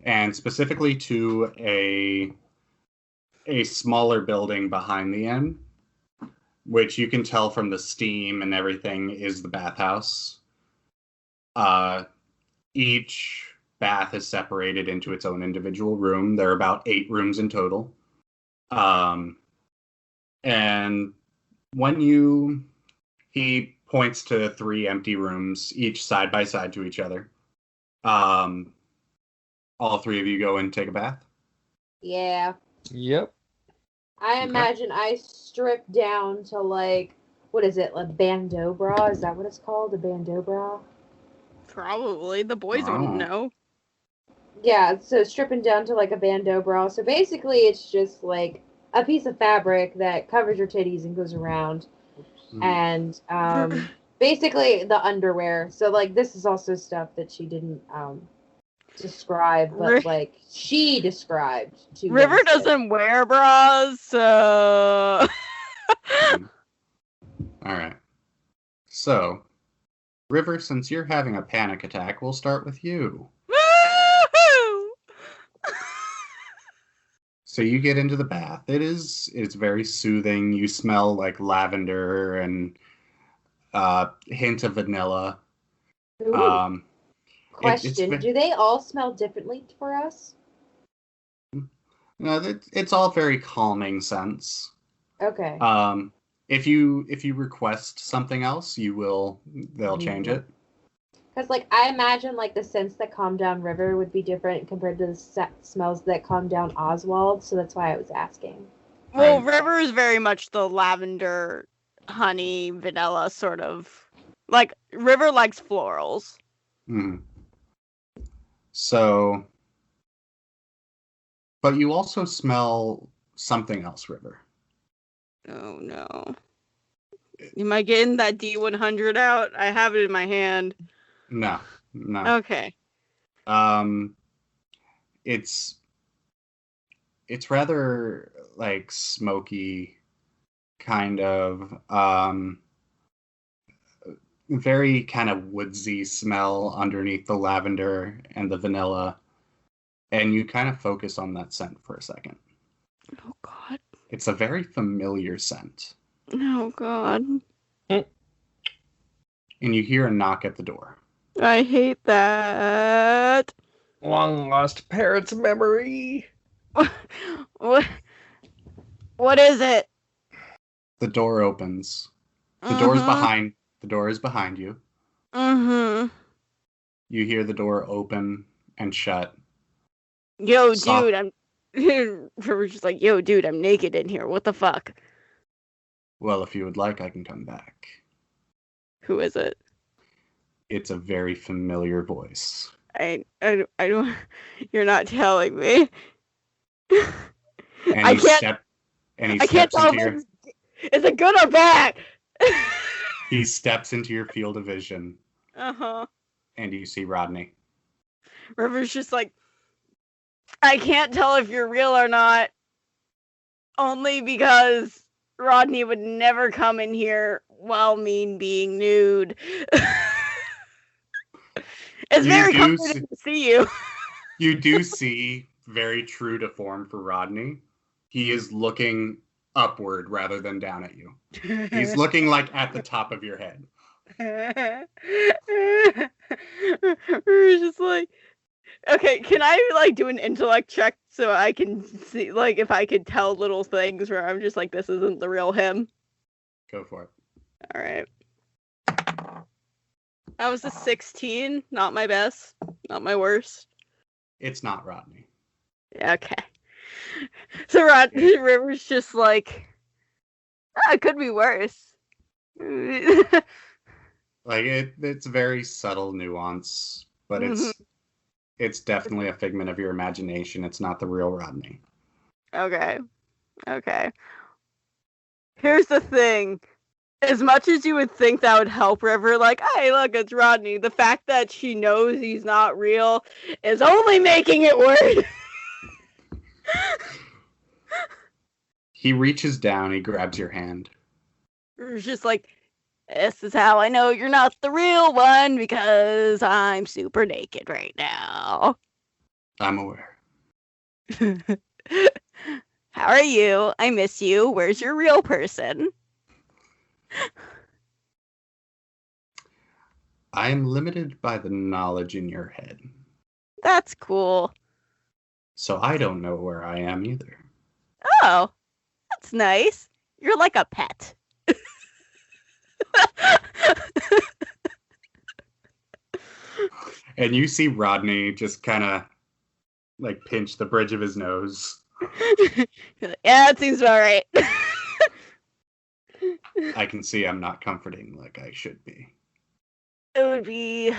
and specifically to a smaller building behind the inn, which you can tell from the steam and everything is the bathhouse. Each bath is separated into its own individual room. There are about 8 rooms in total. And when he points to 3 empty rooms, each side by side to each other. All 3 of you go and take a bath? Yeah. Yep. I imagine I strip down to, like, what is it, a bandeau bra? Is that what it's called? A bandeau bra? Probably. The boys wouldn't know. Yeah, so stripping down to, like, a bandeau bra. So basically it's just, like, a piece of fabric that covers your titties and goes around. And basically the underwear. So, like, this is also stuff that she didn't describe, but like she described to River doesn't wear bras, so Alright. So, River, since you're having a panic attack, we'll start with you. Woo-hoo! So you get into the bath. It's very soothing. You smell like lavender and hint of vanilla. Question, do they all smell differently for us? No, it's all very calming scents. Okay. If you request something else, they'll change it. Because, like, I imagine, like, the scents that calm down River would be different compared to the smells that calm down Oswald, so that's why I was asking. Well, right. River is very much the lavender, honey, vanilla sort of. Like, River likes florals. So, but you also smell something else, River. Oh, no. Am I getting that D100 out? I have it in my hand. No. Okay. It's rather like smoky, kind of very kind of woodsy smell underneath the lavender and the vanilla, and you kind of focus on that scent for a second. Oh God! It's a very familiar scent. Oh God! And you hear a knock at the door. I hate that. Long lost parrot's memory. What is it? The door opens. The door is behind you. Mm-hmm. You hear the door open and shut. Yo, dude, River's just like, yo, dude, I'm naked in here. What the fuck? Well, if you would like, I can come back. Who is it? It's a very familiar voice. I don't. You're not telling me. And I can't tell if is it good or bad. He steps into your field of vision. Uh-huh. And you see Rodney. River's just like, I can't tell if you're real or not. Only because Rodney would never come in here while being nude. It's very comforting to see you. You do see, very true to form for Rodney, he is looking upward rather than down at you. He's looking like at the top of your head. We're just like, okay, can I like do an intellect check so I can see like if I could tell little things where I'm just like, this isn't the real him? Go for it. All right. That was a 16. Not my best. Not my worst. It's not Rodney. Okay. So Rodney River's just like, it could be worse. Like it's very subtle nuance, but it's definitely a figment of your imagination. It's not the real Rodney. Okay. Here's the thing. As much as you would think that would help River, like, hey, look, it's Rodney, the fact that she knows he's not real is only making it worse. He reaches down, he grabs your hand. It's just like, this is how I know you're not the real one, because I'm super naked right now. I'm aware. How are you? I miss you. Where's your real person? I am limited by the knowledge in your head, That's cool. so I don't know where I am either. Oh, that's nice. You're like a pet. And you see Rodney just kind of like pinch the bridge of his nose. Yeah, that seems about right. I can see I'm not comforting like I should be. It would be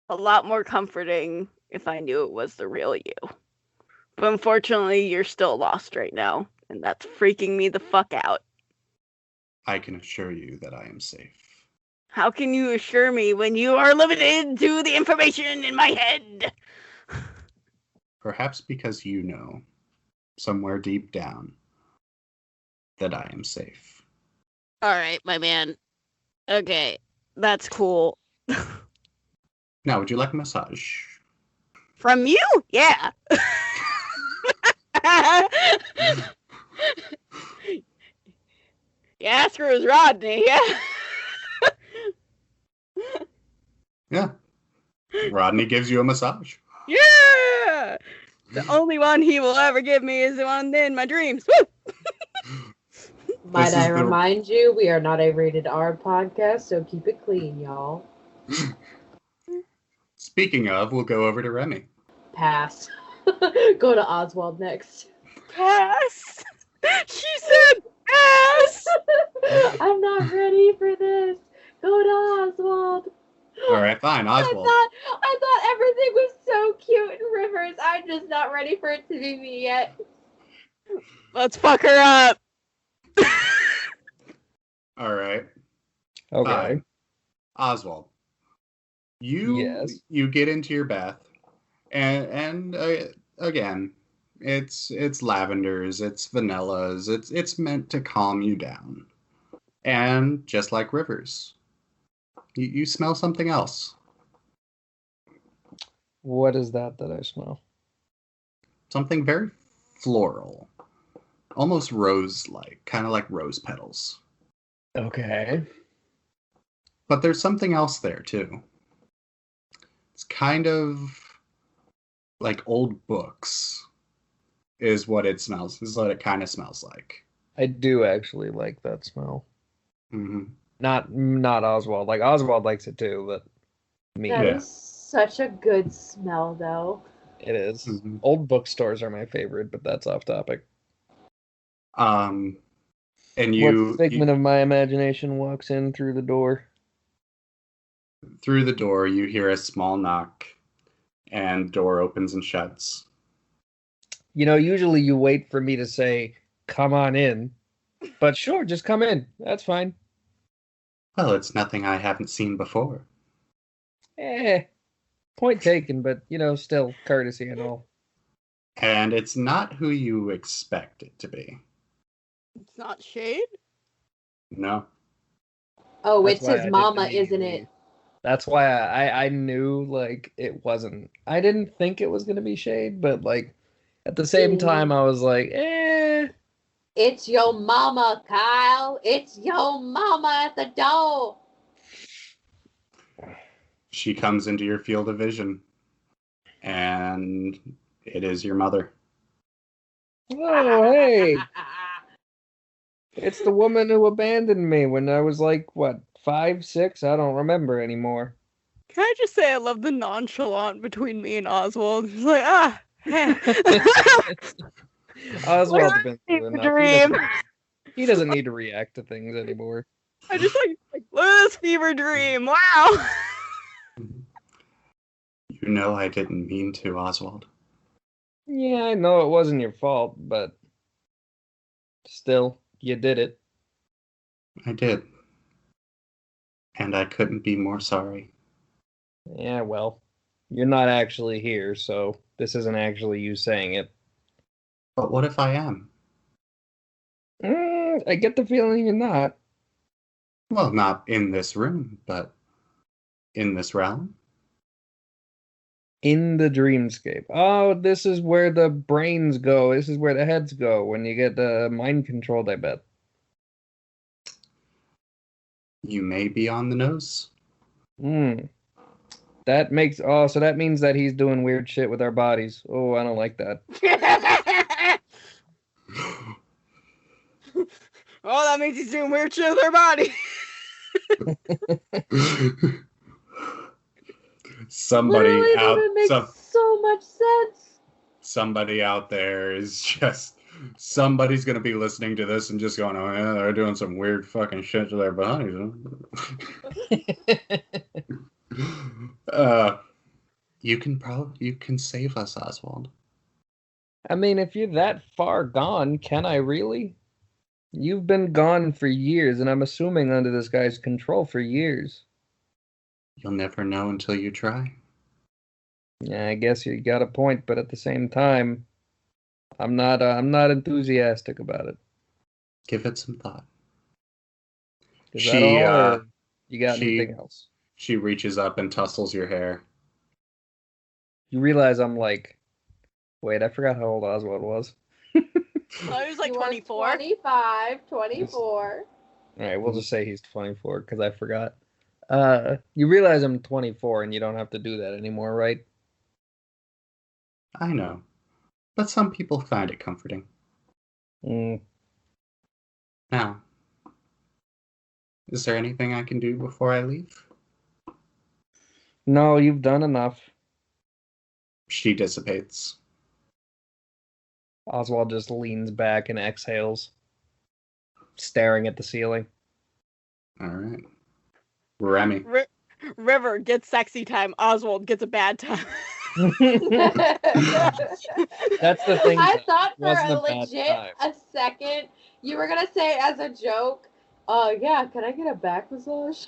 a lot more comforting if I knew it was the real you. But unfortunately, you're still lost right now, and that's freaking me the fuck out. I can assure you that I am safe. How can you assure me when you are limited to the information in my head? Perhaps because you know, somewhere deep down, that I am safe. All right, my man. Okay, that's cool. Now, would you like a massage? From you? Yeah. Yeah, screws Rodney, yeah. Yeah. Rodney gives you a massage. Yeah! The only one he will ever give me is the one in my dreams. Woo! Might This I is the- remind you, we are not a rated R podcast, so keep it clean, y'all. Speaking of, we'll go over to Remy. Pass. Go to Oswald next. Pass! She said pass! I'm not ready for this. Go to Oswald. All right, fine, Oswald. I thought everything was so cute in Rivers. I'm just not ready for it to be me yet. Let's fuck her up. All right. Okay. Oswald. You get into your bath, and again, it's lavenders, it's vanillas, it's meant to calm you down, and just like Rivers, you smell something else, What is that I smell? something very floral, almost rose-like, kind of like rose petals. Okay. But there's something else there too. It's kind of like old books is what it smells. Is what it kind of smells like. I do actually like that smell. Hmm. Not Oswald. Like Oswald likes it too, but me. That Yeah. is such a good smell, though. It is. Mhm. Old bookstores are my favorite, but that's off topic. And What figment of my imagination walks in through the door? through the door, you hear a small knock, and door opens and shuts. You know, usually you wait for me to say, "Come on in," but sure, just come in. That's fine. Well, it's nothing I haven't seen before. Point taken, but still courtesy and all. And it's not who you expect it to be. It's not shade? No. Oh, That's it's why I his didn't mama, isn't immediately- it? That's why I knew like it wasn't. I didn't think it was gonna be shade, but like at the same time I was like, It's your mama, Kyle. It's your mama at the door. She comes into your field of vision, and it is your mother. oh hey, it's the woman who abandoned me when I was like what 5, 6? I don't remember anymore. Can I just say I love the nonchalant between me and Oswald? He's like, ah. Oswald's been through enough. Dream. He doesn't need to react to things anymore. I just like look at this fever dream. Wow. You know I didn't mean to, Oswald. Yeah, I know it wasn't your fault, but still, you did it. I did. And I couldn't be more sorry. Yeah, well, you're not actually here, so this isn't actually you saying it. But what if I am? I get the feeling you're not. Well, not in this room, but in this realm. In the dreamscape. Oh, this is where the brains go. This is where the heads go when you get mind controlled, I bet. You may be on the nose. Hmm. That makes so that means that he's doing weird shit with our bodies. Oh, I don't like that. Oh, that means he's doing weird shit with her body. Somebody Literally out doesn't make some, so much sense. somebody out there is just somebody's gonna be listening to this and just going, oh yeah, they're doing some weird fucking shit to their bodies. You can save us, Oswald. I mean, if you're that far gone, can I really? You've been gone for years, and I'm assuming under this guy's control for years. You'll never know until you try. Yeah, I guess you got a point, but at the same time, I'm not enthusiastic about it. Give it some thought. Is that all, or you got she- anything else? She reaches up and tussles your hair. You realize I'm like, wait, I forgot how old Oswald was. Oh, he was like You were 24. 25, 24. All right, we'll just say he's 24 because I forgot. You realize I'm 24 and you don't have to do that anymore, right? I know, but some people find it comforting. Mm. Now, is there anything I can do before I leave? No, you've done enough. She dissipates. Oswald just leans back and exhales, staring at the ceiling. All right. Remy. River gets sexy time. Oswald gets a bad time. That's the thing. I thought for wasn't a a bad legit time. a second you were gonna say it as a joke. Yeah, can I get a back massage?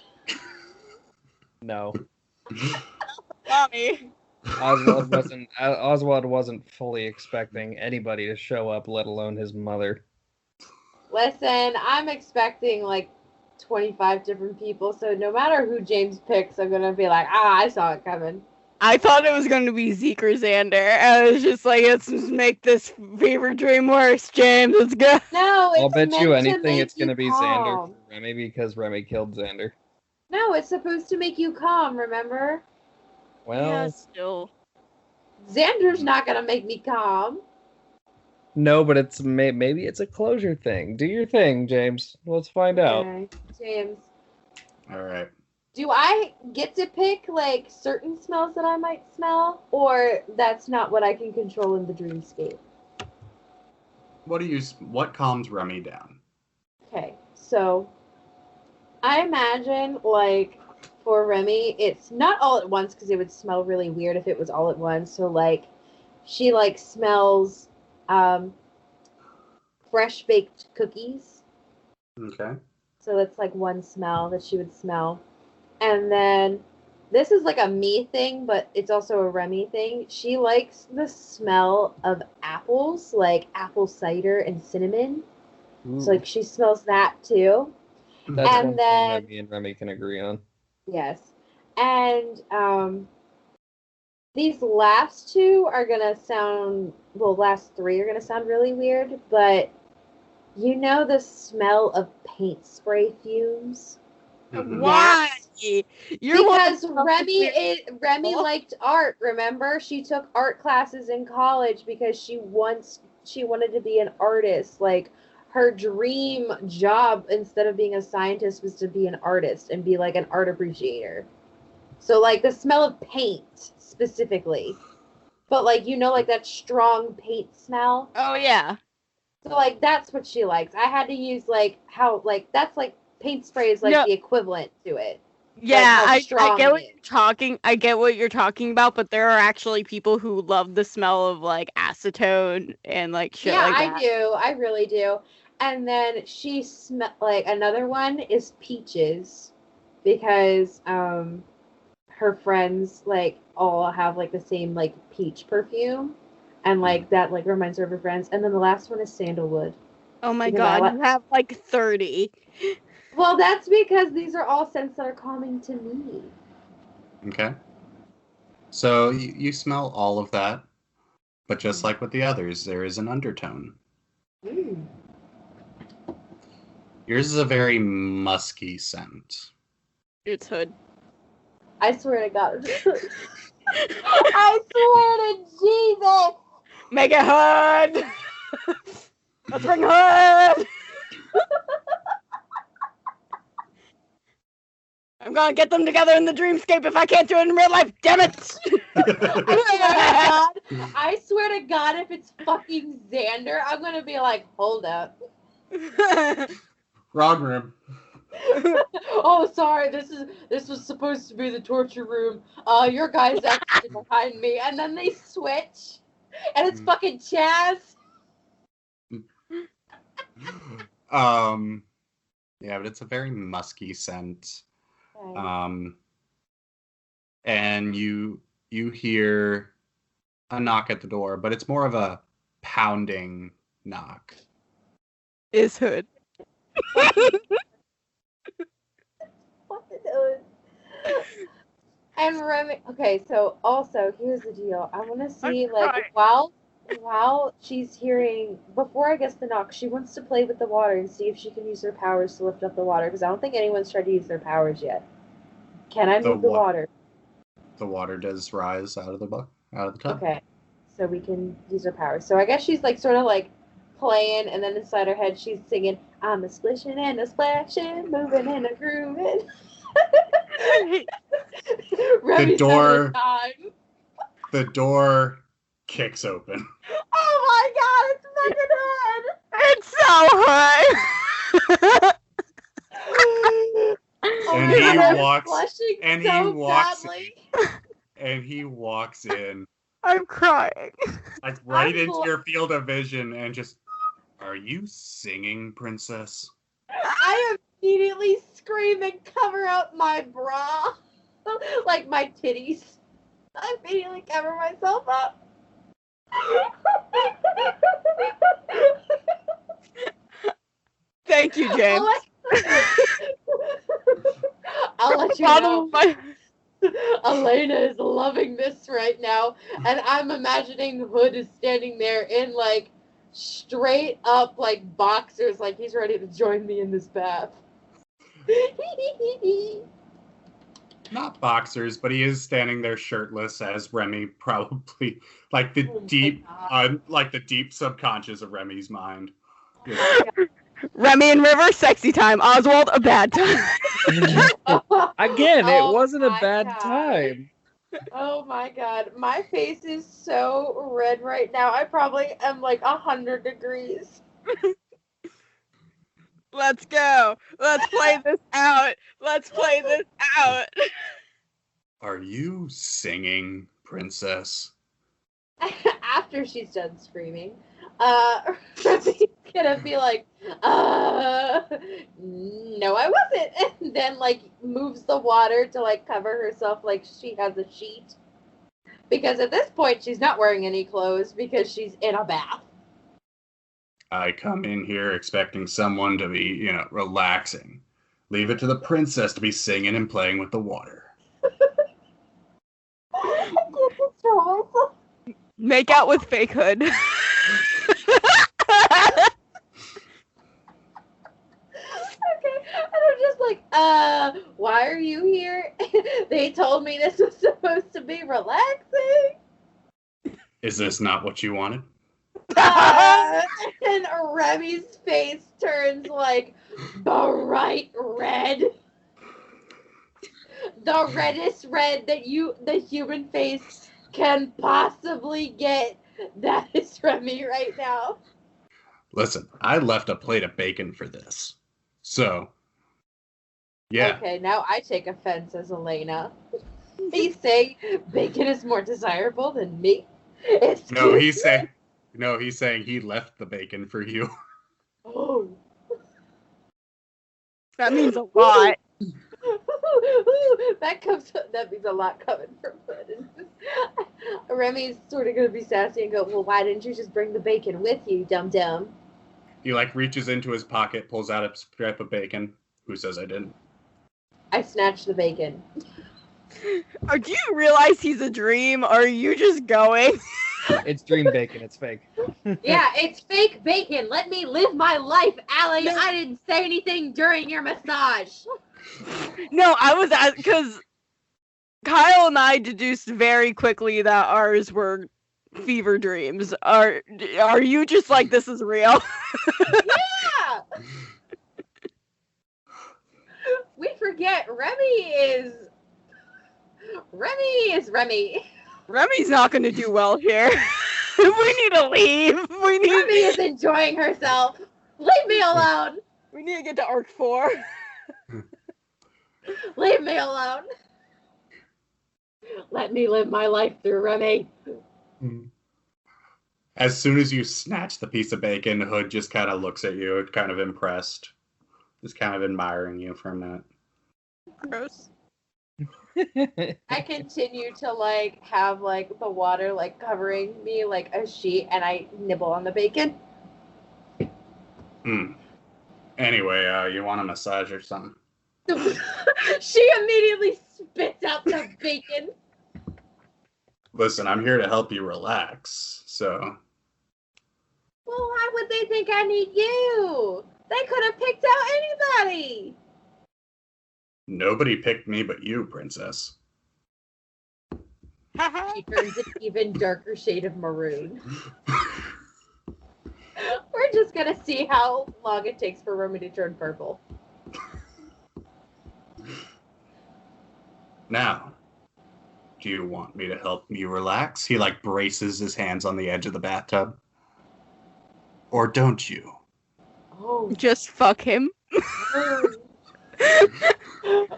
No, Mommy. Oswald wasn't fully expecting anybody to show up, let alone his mother. Listen, I'm expecting like 25 different people, so no matter who James picks, I'm gonna be like, I saw it coming. I thought it was going to be Zeke or Xander. I was just like, let's just make this fever dream worse, James. Let's go. No, it's I'll bet meant you to anything make it's gonna you be calm. Xander for Remy because Remy killed Xander. No, it's supposed to make you calm, remember? Well, Yeah, still. Xander's not gonna make me calm. no, but it's maybe it's a closure thing. Do your thing, James. Let's find out. Okay, James. All right. Do I get to pick like certain smells that I might smell, or that's not what I can control in the dreamscape? What calms Remy down? Okay, so I imagine like for Remy, it's not all at once because it would smell really weird if it was all at once. So like she like smells fresh baked cookies. Okay. So that's like one smell that she would smell. And then this is like a me thing, but it's also a Remy thing. She likes the smell of apples, like apple cider and cinnamon. Ooh, So like she smells that too. that's and one thing then- that me and Remy can agree on. Yes. And these last two are gonna sound last three are gonna sound really weird, but you know the smell of paint spray fumes? Mhm. Why? You're one Because of the Remy people. liked art, remember? She took art classes in college because she wanted to be an artist. Like her dream job instead of being a scientist was to be an artist and be like an art appreciator. So like the smell of paint specifically. But like like that strong paint smell. Oh, yeah. So like that's what she likes. I had to use like how like that's like paint spray is like No. the equivalent to it. Yeah, how I strong get what it is. you're talking. I get what you're talking about, but there are actually people who love the smell of like acetone and like shit Yeah, like I that. do. I really do. And then she like another one is peaches because her friends like all have like the same like peach perfume and like that like reminds her of her friends. And then the last one is sandalwood. Oh my Because I god, like- you have like 30. Well, that's because these are all scents that are calming to me. Okay. So you smell all of that, but just like with the others, there is an undertone. Ooh. Yours is a very musky scent. It's Hood. I swear to God. I swear to Jesus. Make it Hood! Let's bring Hood! I'm gonna get them together in the dreamscape if I can't do it in real life, damn it! I swear to God, if it's fucking Xander, I'm gonna be like, hold up. Wrong room. Oh, sorry, this was supposed to be the torture room. Your guy's actually behind me, and then they switch, and it's fucking Chaz. Yeah, but it's a very musky scent. Okay. And you hear a knock at the door, but it's more of a pounding knock. Is Hood. And Remy, okay, so also here's the deal. I want to see I'm like while she's hearing before I guess the knock, she wants to play with the water and see if she can use her powers to lift up the water because I don't think anyone's tried to use their powers yet. Can I move the water? The water does rise out of the tub. Okay, so we can use her powers. So I guess she's like sort of like playing, and then inside her head she's singing, "I'm a splishing and a splashing, moving and a grooving." The door kicks open. Oh my God, it's fucking It's so Hood! And he walks in I'm crying. like right into your field of vision and just, are you singing, princess? I immediately scream and cover up my bra, like my titties. I immediately cover myself up. Thank you, James. I'll let you know. Elena is loving this right now, and I'm imagining Hood is standing there in like straight up like boxers, like he's ready to join me in this bath. Not boxers, but he is standing there shirtless as Remy probably like the deep subconscious of Remy's mind. Remy and River, sexy time. Oswald, a bad time. Again, it wasn't a bad time. Oh my God, my face is so red right now. I probably am like 100 degrees. Let's go. Let's play this out. Let's play this out. Are you singing, princess? After she's done screaming, Remy's gonna be like, no, I wasn't. And then, like, moves the water to, like, cover herself like she has a sheet. Because at this point, she's not wearing any clothes because she's in a bath. I come in here expecting someone to be, relaxing. Leave it to the princess to be singing and playing with the water. I can't control myself. Make out with fake Hood. Okay, and I'm just like, why are you here? They told me this was supposed to be relaxing. Is this not what you wanted? And Remy's face turns like bright red. The reddest red that the human face can possibly get. That is Remy right now. Listen, I left a plate of bacon for this. So, yeah. Okay, now I take offense as Elena. He's saying bacon is more desirable than me. No, he's saying he left the bacon for you. Oh. That means a lot. That means a lot coming from Hood. Remy's sort of gonna be sassy and go, well, why didn't you just bring the bacon with you, dum-dum? He reaches into his pocket, pulls out a strip of bacon. Who says I didn't? I snatched the bacon. Or do you realize he's a dream, or are you just going? It's dream bacon. It's fake. Yeah, it's fake bacon. Let me live my life, Allie. No. I didn't say anything during your massage. No, I was because Kyle and I deduced very quickly that ours were fever dreams. Are you just like, this is real? Yeah. We forget Remy is Remy. Remy's not going to do well here. We need to leave. Remy is enjoying herself. Leave me alone. We need to get to Arc 4. Leave me alone. Let me live my life through Remy. As soon as you snatch the piece of bacon, Hood just kind of looks at you, kind of impressed. Just kind of admiring you for a minute. Gross. I continue to like have like the water like covering me like a sheet, and I nibble on the bacon. Anyway, you want a massage or something? She immediately spits out the bacon. Listen, I'm here to help you relax, so... Well, why would they think I need you? They could have picked out anybody. Nobody picked me but you, princess. She turns an even darker shade of maroon. We're just gonna see how long it takes for Romy to turn purple. Now, do you want me to help you relax? He, like, braces his hands on the edge of the bathtub. Or don't you? Oh, Just fuck him.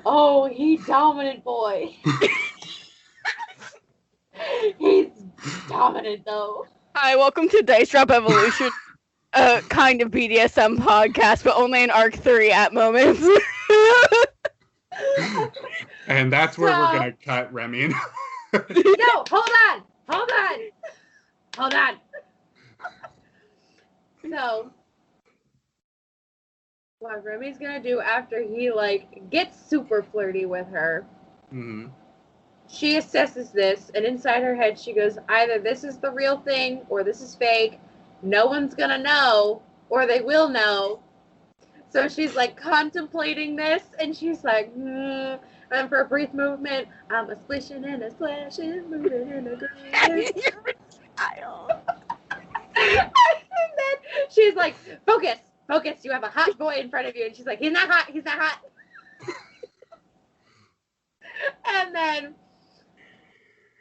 oh, he dominant boy. He's dominant though. Hi, welcome to Dice Drop Evolution. Kind of BDSM podcast, but only in Arc 3 at moments. And that's where we're gonna cut Remy. No, hold on. So, what Remy's gonna do after he like gets super flirty with her, she assesses this, and inside her head she goes, either this is the real thing or this is fake. No one's gonna know, or they will know. So she's like contemplating this, and she's like, And for a brief movement, I'm a splishing and a splashing, moving in a groove. And then she's like, focus, you have a hot boy in front of you. And she's like, he's not hot. And then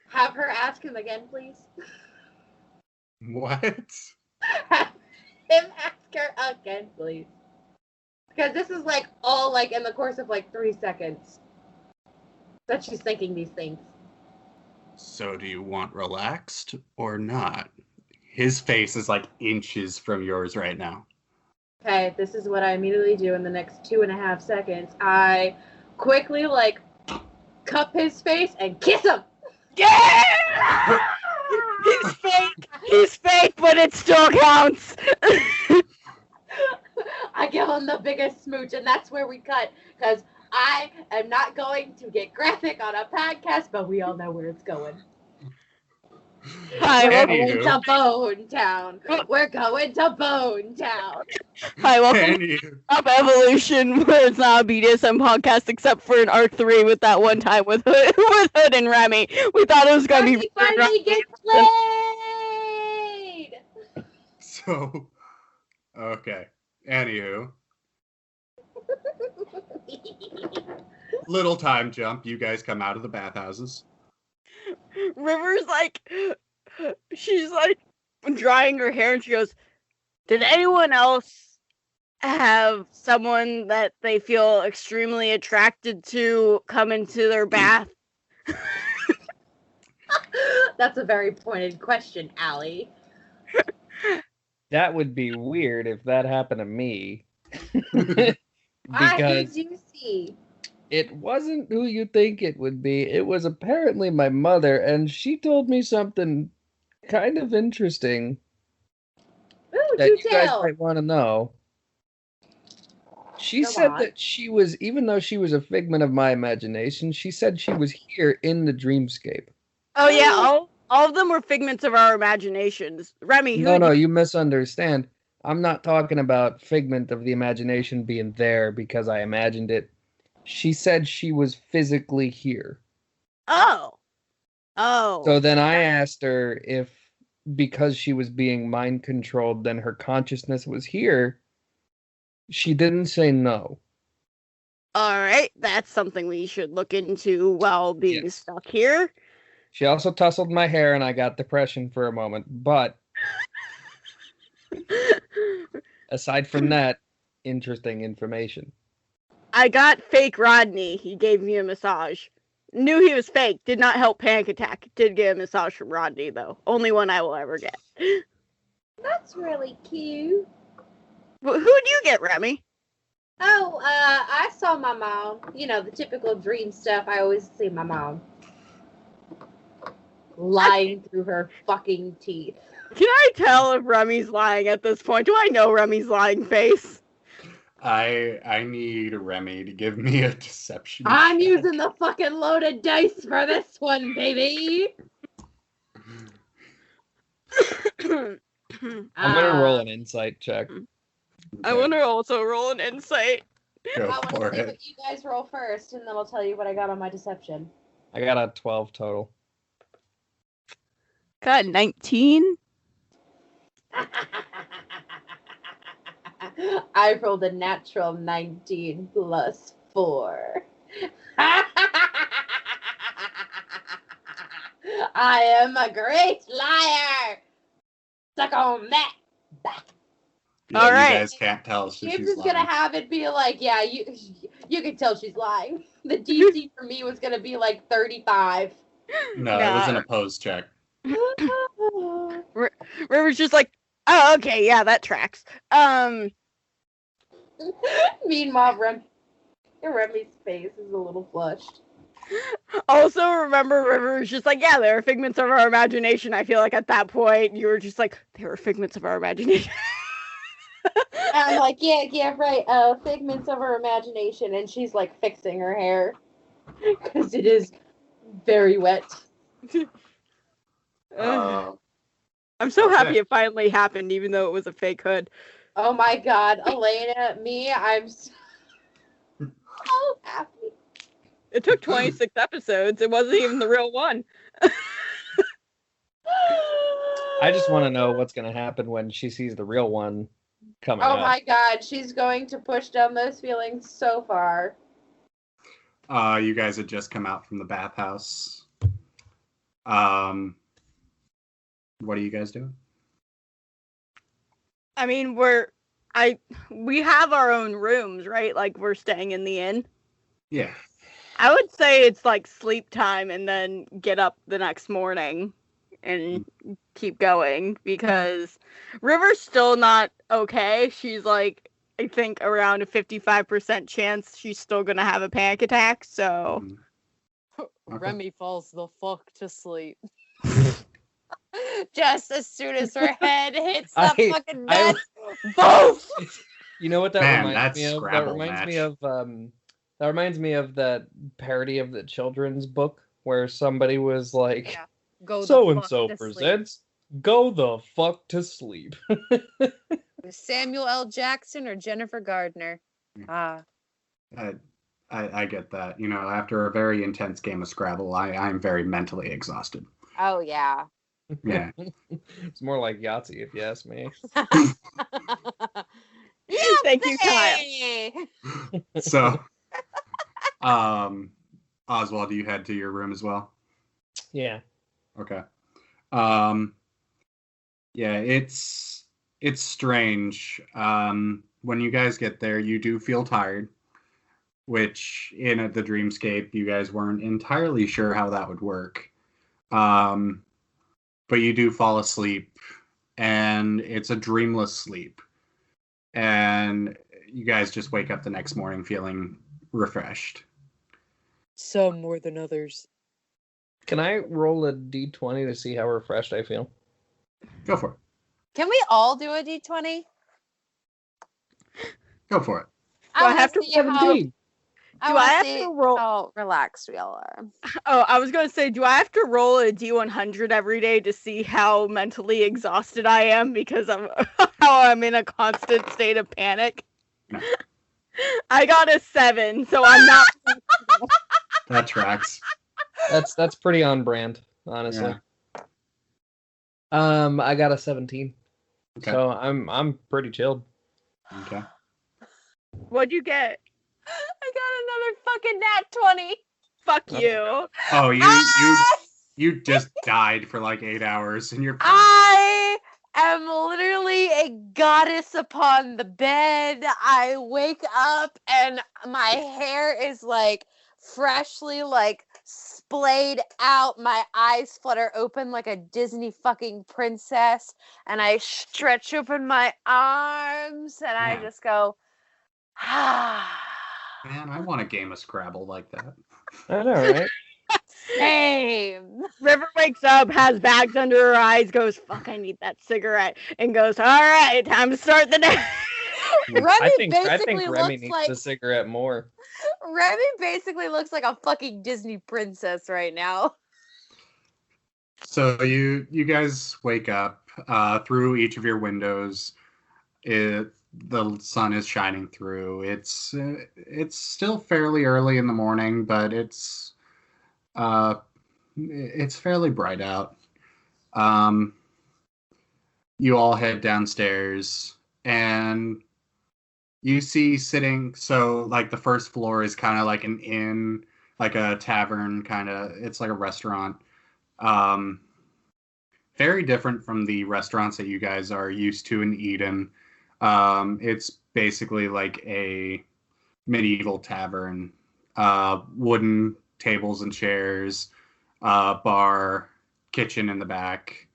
have her ask him again, please. What? Have him ask her again, please. Because this is like all like in the course of like 3 seconds that she's thinking these things. So do you want relaxed or not? His face is like inches from yours right now. Okay, this is what I immediately do in the next 2.5 seconds. I quickly like cup his face and kiss him. Yeah! He's fake, but it still counts. I give him the biggest smooch, and that's where we cut, because I am not going to get graphic on a podcast, but we all know where it's going. Hi, We're Anywho. going to Bone Town. We're going to Bone Town. Hi, welcome Anywho. to Up Evolution, where it's not a BDSM podcast except for an Arc 3 with that one time with Hood and Remy. We thought it was going to be... He finally gets played! So, okay. Anywho. Little time jump. You guys come out of the bathhouses. River's like, she's like drying her hair and she goes, did anyone else have someone that they feel extremely attracted to come into their bath? That's a very pointed question, Allie. That would be weird if that happened to me. I Because did you see? it wasn't who you think it would be. It was apparently my mother, and she told me something kind of interesting Ooh, that do you guys tell. might want to know. She Go said on. that she was, even though she was a figment of my imagination, she said she was here in the dreamscape. Oh yeah, all of them were figments of our imaginations. Remy, who? No, you misunderstand. I'm not talking about figment of the imagination being there because I imagined it. She said she was physically here. Oh. So then I asked her if, because she was being mind controlled, then her consciousness was here. She didn't say no. All right, that's something we should look into while being Yes. stuck here. She also tousled my hair and I got depression for a moment. But aside from that, interesting information. I got fake Rodney. He gave me a massage. Knew he was fake. Did not help panic attack. Did get a massage from Rodney, though. Only one I will ever get. That's really cute. Who'd you get, Remy? Oh, I saw my mom. You know, the typical dream stuff. I always see my mom lying through her fucking teeth. Can I tell if Remy's lying at this point? Do I know Remy's lying face? I need Remy to give me a deception. I'm check. using the fucking loaded dice for this one, baby. I'm gonna roll an insight check. I want to also roll an insight. Go I want for to see it. what you guys roll first, and then I'll tell you what I got on my deception. I got a 12 total. Got 19. I rolled a natural 19 plus 4. I am a great liar. Suck on that. Yeah, All you right. guys can't tell, so You're she's just lying. gonna have it be like, yeah, you can tell she's lying. The DC for me was gonna be like 35. No, it was an opposed check. River's just like, oh, okay, yeah, that tracks. Meanwhile, Remy's face is a little flushed. Also, remember, River's just like, yeah, they were figments of our imagination. I feel like at that point, you were just like, they were figments of our imagination. I'm like, yeah, right. Figments of her imagination, and she's like fixing her hair because it is very wet. Uh, I'm so okay. happy it finally happened, even though it was a fake hood. Oh my God, Elena, I'm so happy. It took 26 episodes. It wasn't even the real one. I just want to know what's going to happen when she sees the real one coming Oh up. my God, she's going to push down those feelings so far. You guys had just come out from the bathhouse. What are you guys doing? I mean, we have our own rooms, right? Like, we're staying in the inn. Yeah. I would say it's like sleep time and then get up the next morning and keep going, because River's still not okay. She's like, I think around a 55% chance she's still gonna have a panic attack, so. Okay. Remy falls the fuck to sleep. Just as soon as her head hits the fucking bed. Boom! You know what that Man, reminds that's me of? That Scrabble reminds me match. of that reminds me of that parody of the children's book where somebody was like, Yeah. Go the so and fuck so to sleep. presents Go the Fuck to Sleep. Samuel L. Jackson or Jennifer Gardner? Ah. I get that. You know, after a very intense game of Scrabble, I'm very mentally exhausted. Oh, yeah. Yeah. It's more like Yahtzee, if you ask me. Thank you, Kyle. Yay! So, Oswald, you head to your room as well? Yeah. Okay. Yeah, it's strange. When you guys get there, you do feel tired, which in the Dreamscape, you guys weren't entirely sure how that would work. But you do fall asleep, and it's a dreamless sleep. And you guys just wake up the next morning feeling refreshed. Some more than others. Can I roll a d20 to see how refreshed I feel? Go for it. Can we all do a d20? Go for it. I have to see how, 17. I Do wanna I have see to roll- how relaxed we all are. Oh, I was gonna say, do I have to roll a D100 every day to see how mentally exhausted I am because I'm how I'm in a constant state of panic? No. I got a 7, so I'm not. That tracks. That's pretty on brand, honestly. I got a 17. Okay. So I'm pretty chilled. Okay. What'd you get? I got another fucking nat 20. Fuck Oh. you. Oh, Ah! you just died for like 8 hours, and you're. I am literally a goddess upon the bed. I wake up and my hair is like freshly like splayed out. My eyes flutter open like a Disney fucking princess, and I stretch open my arms and I Yeah. just go, ah. Man, I want a game of Scrabble like that. I know, right? Same. River wakes up, has bags under her eyes, goes, fuck, I need that cigarette, and goes, all right, time to start the day. Remy I think basically Remy looks needs like the cigarette more. Remy basically looks like a fucking Disney princess right now. So you guys wake up through each of your windows. The sun is shining through. It's still fairly early in the morning, but it's fairly bright out. You all head downstairs, and you see sitting. So like the first floor is kind of like an inn, like a tavern kind of. It's like a restaurant. Very different from the restaurants that you guys are used to in Eden. It's basically like a medieval tavern, wooden tables and chairs, bar, kitchen in the back.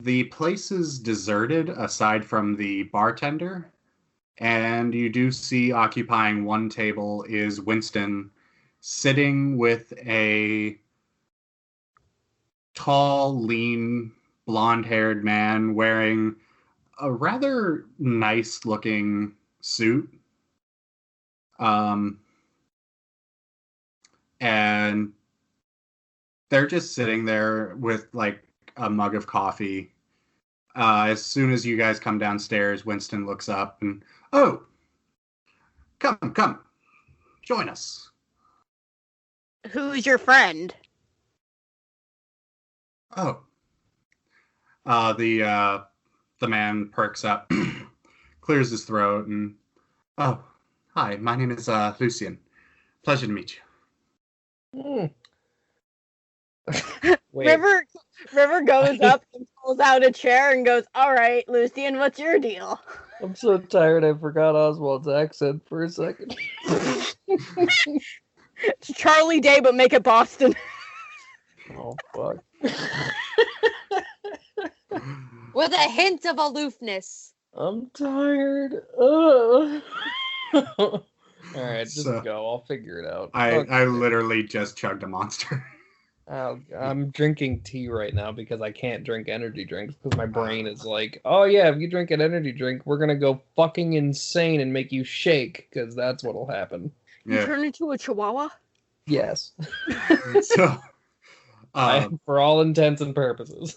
The place is deserted aside from the bartender, and you do see occupying one table is Winston, sitting with a tall, lean, blonde-haired man wearing a rather nice-looking suit. And they're just sitting there with like a mug of coffee. As soon as you guys come downstairs, Winston looks up and, oh, come, join us. Who's your friend? Oh. The man perks up, clears his throat, and, oh, hi, my name is Lucien. Pleasure to meet you. Wait, River goes up and pulls out a chair and goes, all right, Lucien, what's your deal? I'm so tired I forgot Oswald's accent for a second. It's Charlie Day, but make it Boston. Oh, fuck. With a hint of aloofness. I'm tired. All right, just So, go. I'll figure it out. I literally just chugged a Monster. I'm drinking tea right now because I can't drink energy drinks because my brain is like, oh yeah, if you drink an energy drink, we're gonna go fucking insane and make you shake because that's what'll happen. You Yeah. turn into a chihuahua? Yes. So, For all intents and purposes.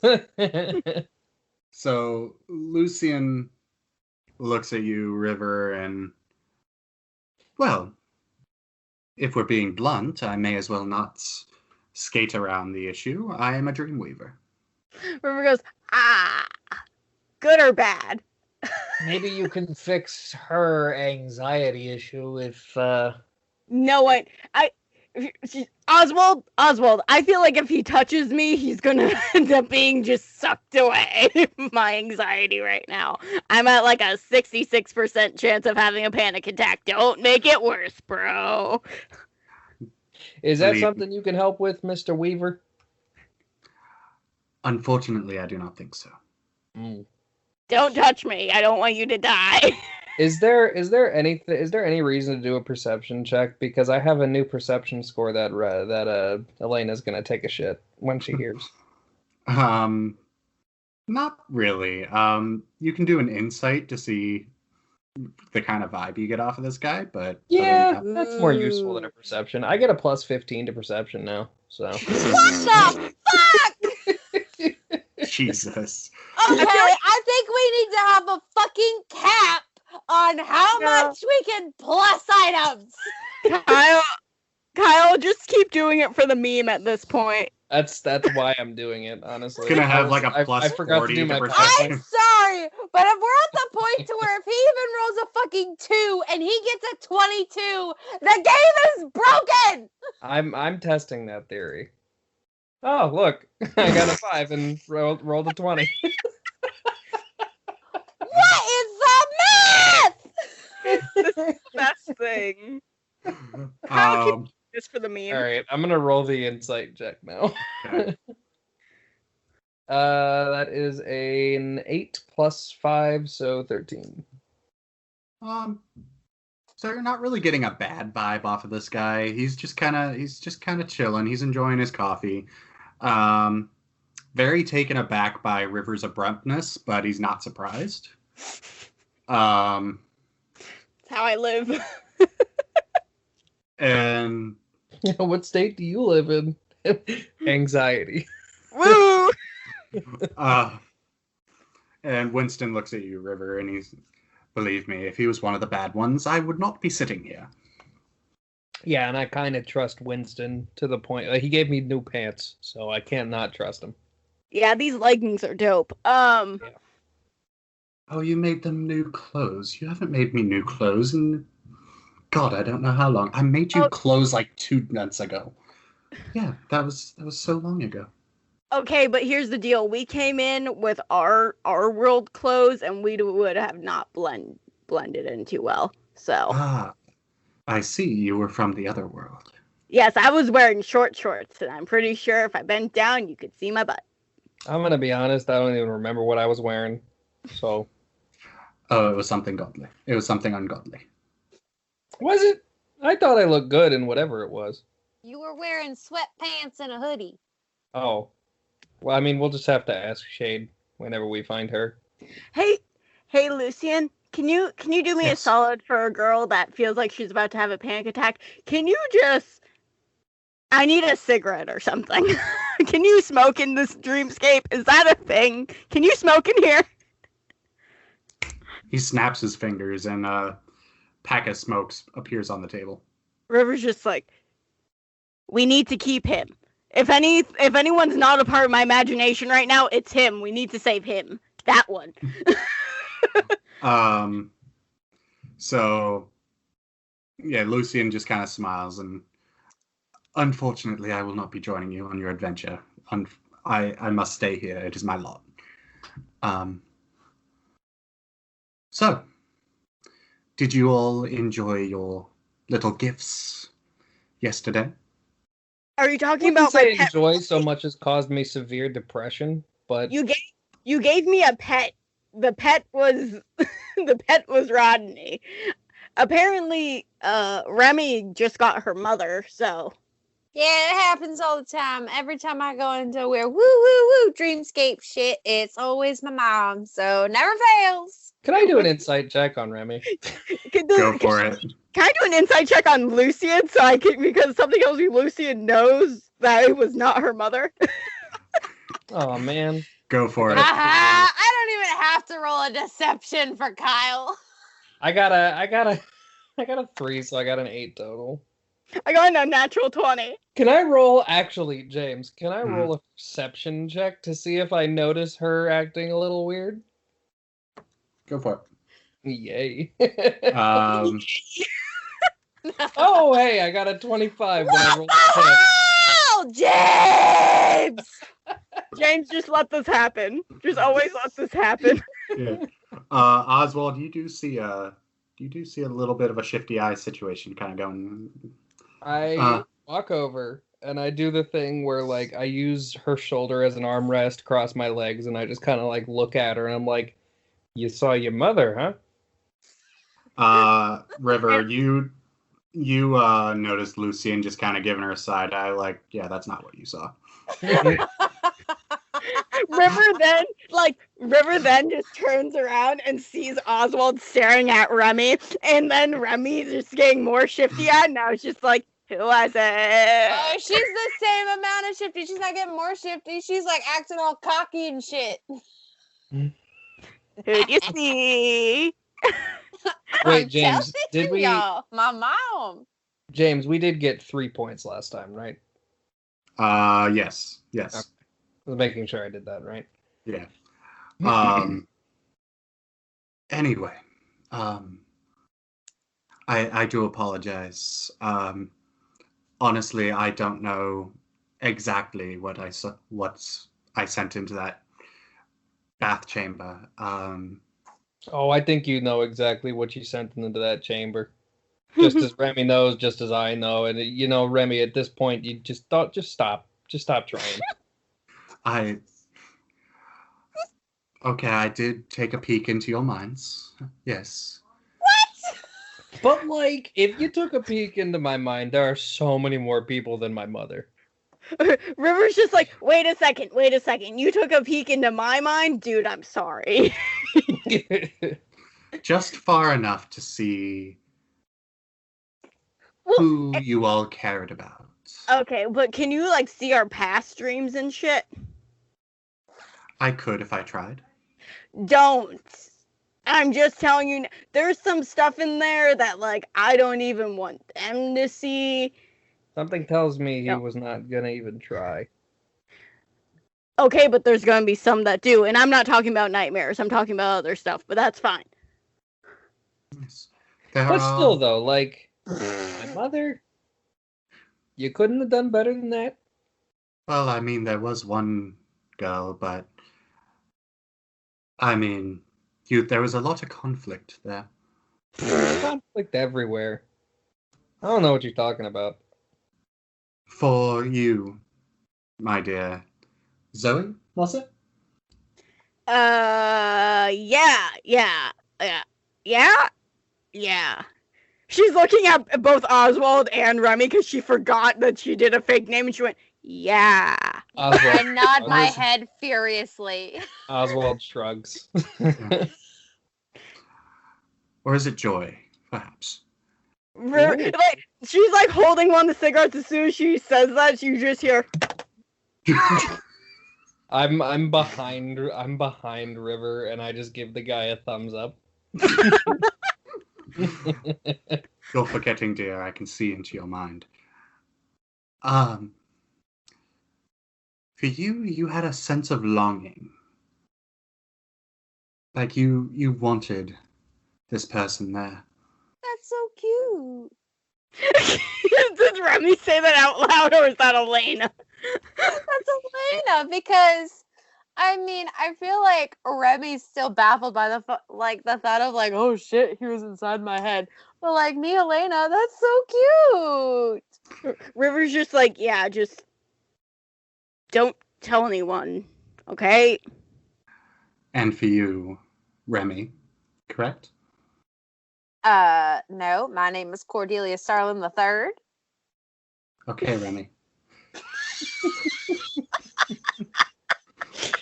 so Lucien looks at you, River, and, well, if we're being blunt, I may as well not skate around the issue. I am a Dreamweaver. River goes, good or bad? Maybe you can fix her anxiety issue if No one. Oswald, I feel like if he touches me, he's gonna end up being just sucked away. My anxiety right now. I'm at like a 66% chance of having a panic attack. Don't make it worse, bro. Is that Believe- something you can help with, Mr. Weaver? Unfortunately, I do not think so. Don't touch me. I don't want you to die. Is there any reason to do a perception check? Because I have a new perception score that Elena's gonna take a shit when she hears. Not really. You can do an insight to see the kind of vibe you get off of this guy. But Yeah, other that's more useful than a perception. I get a plus 15 to perception now, so. What the fuck? than that, Jesus. Okay, I think we need to have a fucking cap on how much we can plus items. Kyle, just keep doing it for the meme at this point. That's why I'm doing it, honestly. It's gonna have like a plus I forgot 40 to do my to perception. I'm sorry, but if we're at the point to where if he even rolls a fucking 2 and he gets a 22, the game is broken. I'm testing that theory. Oh, look. I got a 5 and rolled a 20. What is the math? Best thing. Kyle, just for the meme. All right, I'm gonna roll the insight check now. Okay. That is an 8 plus 5, so 13. So you're not really getting a bad vibe off of this guy. He's just kind of chilling. He's enjoying his coffee. Very taken aback by River's abruptness, but he's not surprised. That's how I live. And What state do you live in? Anxiety. Woo! And Winston looks at you, River, and he's, believe me, if he was one of the bad ones, I would not be sitting here. Yeah, and I kind of trust Winston to the point. He gave me new pants, so I can't not trust him. Yeah, these leggings are dope. Oh, you made them new clothes. You haven't made me new clothes in, God, I don't know how long. I made you clothes like 2 months ago. Yeah, that was so long ago. Okay, but here's the deal. We came in with our world clothes, and we would have not blended in too well. So. I see. You were from the other world. Yes, I was wearing shorts, and I'm pretty sure if I bent down, you could see my butt. I'm gonna be honest. I don't even remember what I was wearing. So. Oh, it was something godly. It was something ungodly. Was it? I thought I looked good in whatever it was. You were wearing sweatpants and a hoodie. Oh. Well, I mean, we'll just have to ask Shade whenever we find her. Hey, Lucian, can you do me a solid for a girl that feels like she's about to have a panic attack? Can you just... I need a cigarette or something. Can you smoke in this dreamscape? Is that a thing? Can you smoke in here? He snaps his fingers and a pack of smokes appears on the table. River's just like, we need to keep him. If anyone's not a part of my imagination right now, it's him. We need to save him. That one. So, yeah, Lucian just kind of smiles and, unfortunately, I will not be joining you on your adventure. I must stay here. It is my lot. So, did you all enjoy your little gifts yesterday? Are you talking About about my pet? enjoy so much has caused me severe depression, but You gave me a pet. The pet was Rodney. Apparently, Remy just got her mother, so. Yeah, it happens all the time. Every time I go into a weird woo dreamscape shit, it's always my mom. So never fails. can I do an insight check on Remy? Go for it. Can I do an insight check on Lucian because something tells me Lucian knows that it was not her mother? Oh man. Go for it. I don't even have to roll a deception for Kyle. I got a 3, so I got an 8 total. I got an unnatural 20. Can I roll, actually, James, can I roll a perception check to see if I notice her acting a little weird? Go for Yay. it. Oh, hey, I got a 25 when I rolled a 10. Oh, James! James, just let this happen. Just always let this happen. Yeah. Oswald, you do see a little bit of a shifty eye situation kind of going. I walk over and I do the thing where like I use her shoulder as an armrest, cross my legs, and I just kind of like look at her and I'm like, "You saw your mother, huh?" River, you noticed Lucian just kind of giving her a side eye, like, yeah, that's not what you saw. River then just turns around and sees Oswald staring at Remy, and then Remy just getting more shifty at, and now it's just like, who was it? She's the same amount of shifty. She's not getting more shifty. She's like acting all cocky and shit. Who'd you see? Wait, I'm James, telling did we? y'all, my mom. James, we did get 3 points last time, right? Yes. Okay. I was making sure I did that right. Yeah. Anyway, I do apologize. Honestly, I don't know exactly what I sent into that bath chamber. Oh, I think you know exactly what you sent into that chamber. Just as Remy knows, just as I know, and you know, Remy, at this point, you just stop trying. Okay, I did take a peek into your minds. Yes. What? But like, if you took a peek into my mind, there are so many more people than my mother. River's just like, wait a second. You took a peek into my mind? Dude, I'm sorry. Just far enough to see who you all cared about. Okay, but can you like see our past dreams and shit? I could if I tried. Don't. I'm just telling you, there's some stuff in there that like I don't even want them to see. Something tells me he No. was not gonna even try. Okay, but there's gonna be some that do, and I'm not talking about nightmares. I'm talking about other stuff, but that's fine. Yes. But still, though, like, my mother, you couldn't have done better than that. Well, I mean, there was one girl, but I mean, there was a lot of conflict there. There's conflict everywhere. I don't know what you're talking about. For you, my dear Zoe, was it? Yeah. She's looking at both Oswald and Remy because she forgot that she did a fake name, and she went, yeah. I nod my Oswald. head furiously. Oswald shrugs. Or is it Joy, perhaps? Like, she's like holding one of the cigarettes. As soon as she says that, you just hear. I'm behind River, and I just give the guy a thumbs up. You're forgetting, dear. I can see into your mind. For you had a sense of longing. Like you wanted this person there. That's so cute. Did Remy say that out loud, or is that Elena? That's Elena, because I mean, I feel like Remy's still baffled by the thought of like, oh shit, he was inside my head. But like me, Elena, that's so cute. River's just like, yeah, just don't tell anyone, okay? And for you, Remy, correct? No, my name is Cordelia Starlin III. Okay, Remy.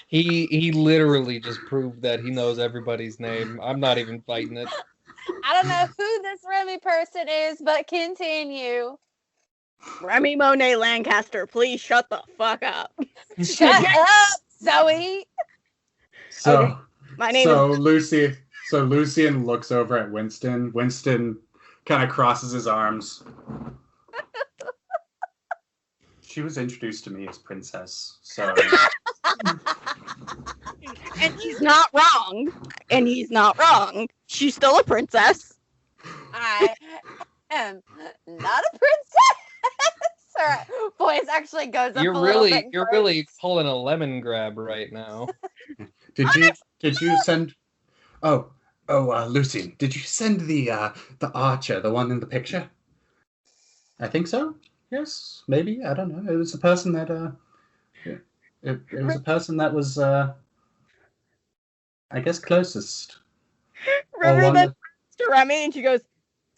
He literally just proved that he knows everybody's name. I'm not even fighting it. I don't know who this Remy person is, but continue. Remy Monet Lancaster, please shut the fuck up. Shut up, Zoe. So, Okay, my name is... Lucian looks over at Winston. Winston kind of crosses his arms. She was introduced to me as princess, so... And he's not wrong. She's still a princess. I am not a princess. Her voice actually goes up You're a little bit. you're really pulling a lemon grab right now. Did you send... Lucian, did you send the archer, the one in the picture? I think so. Yes, maybe. I don't know. It was a person that it was a person that was I guess closest. River one then that- turns to Remy and she goes,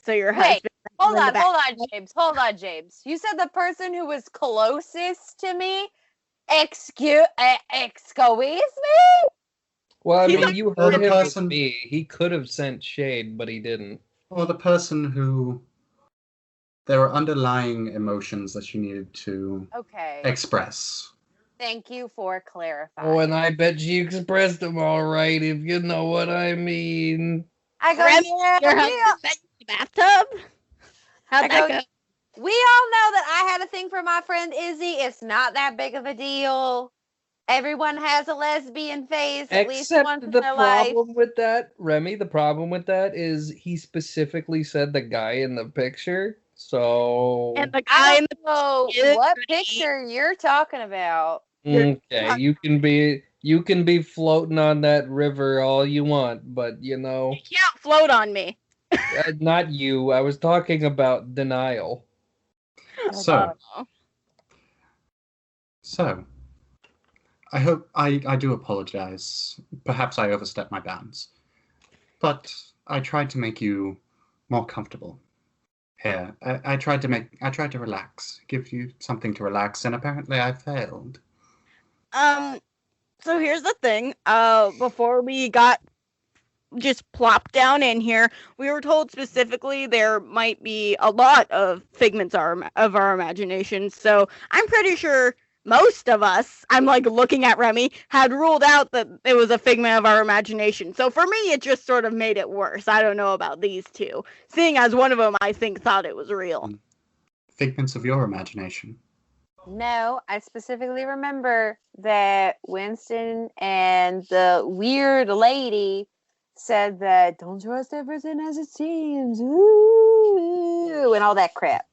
so your Wait, husband... Hold in the on, James. You said the person who was closest to me. Excuse me? Well, I He's mean, like- you Well, heard the him with person- me. He could have sent shade, but he didn't. Or the person who there were underlying emotions that you needed to Okay. express. Thank you for clarifying. Oh, and I bet she expressed them all right, if you know what I mean. I go, Remy, yeah, your we husband met you in the bathtub? How'd I that go- go? We all know that I had a thing for my friend Izzy. It's not that big of a deal. Everyone has a lesbian phase at least once Except in the their life. problem with that, Remy, the problem with that is he specifically said the guy in the picture. So And the guy I in don't know is what pretty- picture you're talking about. okay, you can be floating on that river all you want, but you can't float on me. not you. I was talking about denial. So, I hope I do apologize. Perhaps I overstepped my bounds, but I tried to make you more comfortable here. I tried to relax, give you something to relax, and apparently I failed. So here's the thing. Before we got just plopped down in here, we were told specifically there might be a lot of figments of our imagination. So I'm pretty sure most of us, I'm like looking at Remy, had ruled out that it was a figment of our imagination. So for me, it just sort of made it worse. I don't know about these two, seeing as one of them I think thought it was real. Figments of your imagination. No, I specifically remember that Winston and the weird lady said that don't trust everything as it seems. Ooh, and all that crap.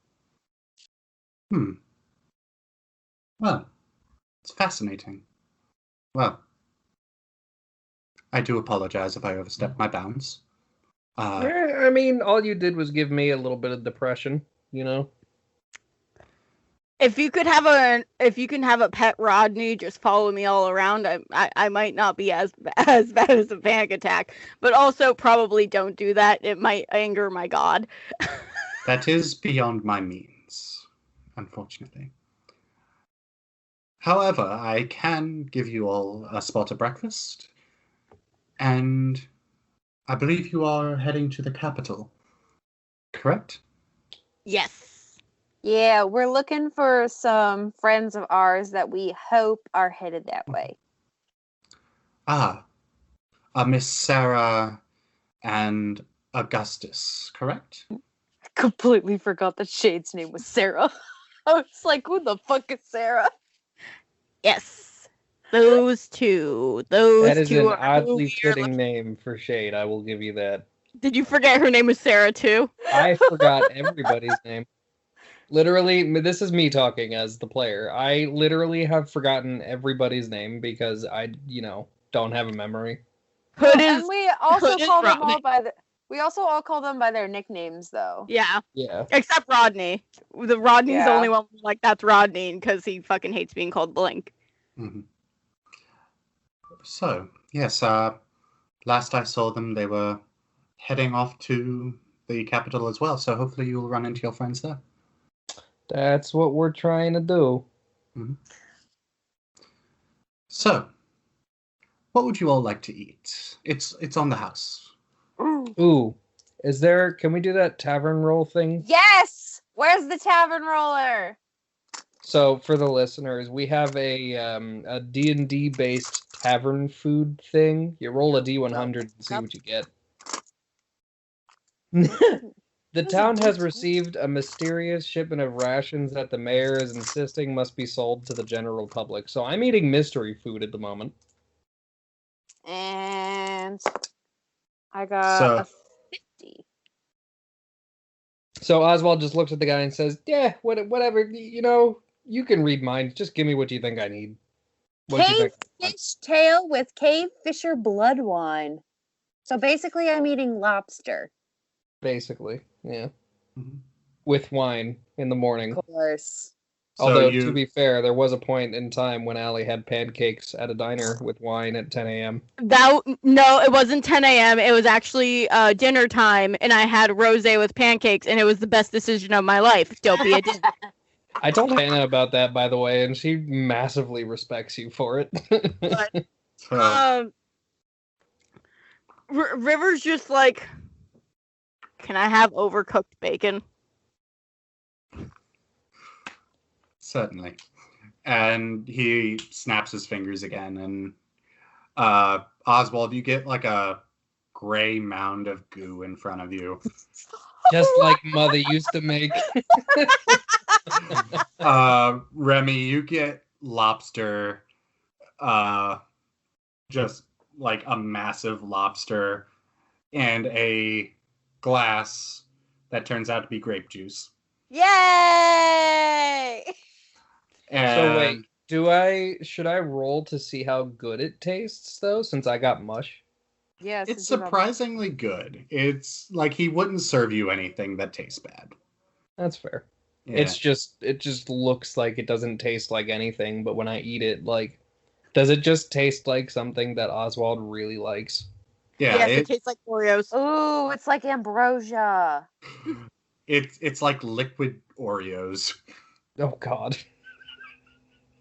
Well, it's fascinating. Well, I do apologize if I overstepped my bounds. I mean, all you did was give me a little bit of depression, you know? If you can have a pet Rodney, just follow me all around. I might not be as bad as a panic attack, but also probably don't do that. It might anger my god. That is beyond my means, unfortunately. However, I can give you all a spot of breakfast, and I believe you are heading to the capital, correct? Yes. Yeah, we're looking for some friends of ours that we hope are headed that way. Miss Sarah and Augustus, correct? Completely forgot that Shade's name was Sarah. I was like, who the fuck is Sarah? Yes. Those two. Those That is two an are who oddly we are fitting looking- name for Shade, I will give you that. Did you forget her name was Sarah too? I forgot everybody's name. Literally, this is me talking as the player. I literally have forgotten everybody's name because I, don't have a memory. Hood and is we also Hood is call them Rodney. all we also all call them by their nicknames though. yeah. Yeah. Except Rodney. The Rodney's the Yeah. only one like that's Rodney because he fucking hates being called Blink. Mm-hmm. So, yes, last I saw them, they were heading off to the capital as well, so hopefully you'll run into your friends there. That's what we're trying to do. Mm-hmm. So, what would you all like to eat? It's on the house. Ooh. Can we do that tavern roll thing? Yes! Where's the tavern roller? So for the listeners, we have a D&D based tavern food thing. You roll a D100 and see what you get. The town has received a mysterious shipment of rations that the mayor is insisting must be sold to the general public. So I'm eating mystery food at the moment. And I got So- a 50. So Oswald just looks at the guy and says, "Yeah, whatever. You can read minds. Just give me what you think I need." What do you Cave think? fish tail with cave fisher blood wine. So basically, I'm eating lobster. Basically, yeah, Mhm. with wine in the morning. Of course. So Although, you, to be fair, there was a point in time when Allie had pancakes at a diner with wine at 10 a.m. No, it wasn't 10 a.m. It was actually dinner time, and I had rosé with pancakes, and it was the best decision of my life. Don't be a dick. I told Hannah about that, by the way, and she massively respects you for it. But, So, River's just like, can I have overcooked bacon? certainly. And he snaps his fingers again, and Oswald, you get like a gray mound of goo in front of you. Just like Mother used to make. Remy, you get lobster, just like a massive lobster, and a glass that turns out to be grape juice. Yay! And So wait, should I roll to see how good it tastes though, since I got mush? Yes. it's surprisingly good. It's like he wouldn't serve you anything that tastes bad. That's fair. Yeah. It just looks like it doesn't taste like anything, but when I eat it, like, does it just taste like something that Oswald really likes? Yeah, Yes, it tastes like Oreos. Ooh, it's like ambrosia. it's like liquid Oreos. Oh God.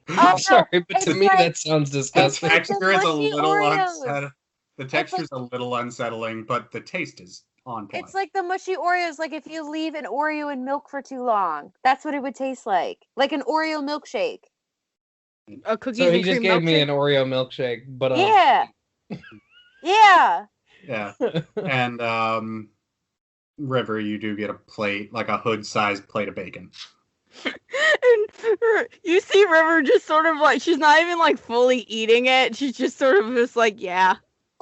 Oh, I'm sorry, but it's to me like- that sounds The disgusting. texture is a mushy little Oreos. unsettling. The texture's a little unsettling, but the taste is on point. It's like the mushy Oreos, like if you leave an Oreo in milk for too long. That's what it would taste like. Like an Oreo milkshake. A cookies So he and just cream gave me milkshake. an Oreo milkshake, but Yeah. Yeah. Yeah. And River, you do get a plate, like a hood-sized plate of bacon. And you see River just sort of like, she's not even like fully eating it. She's just sort of just like, yeah.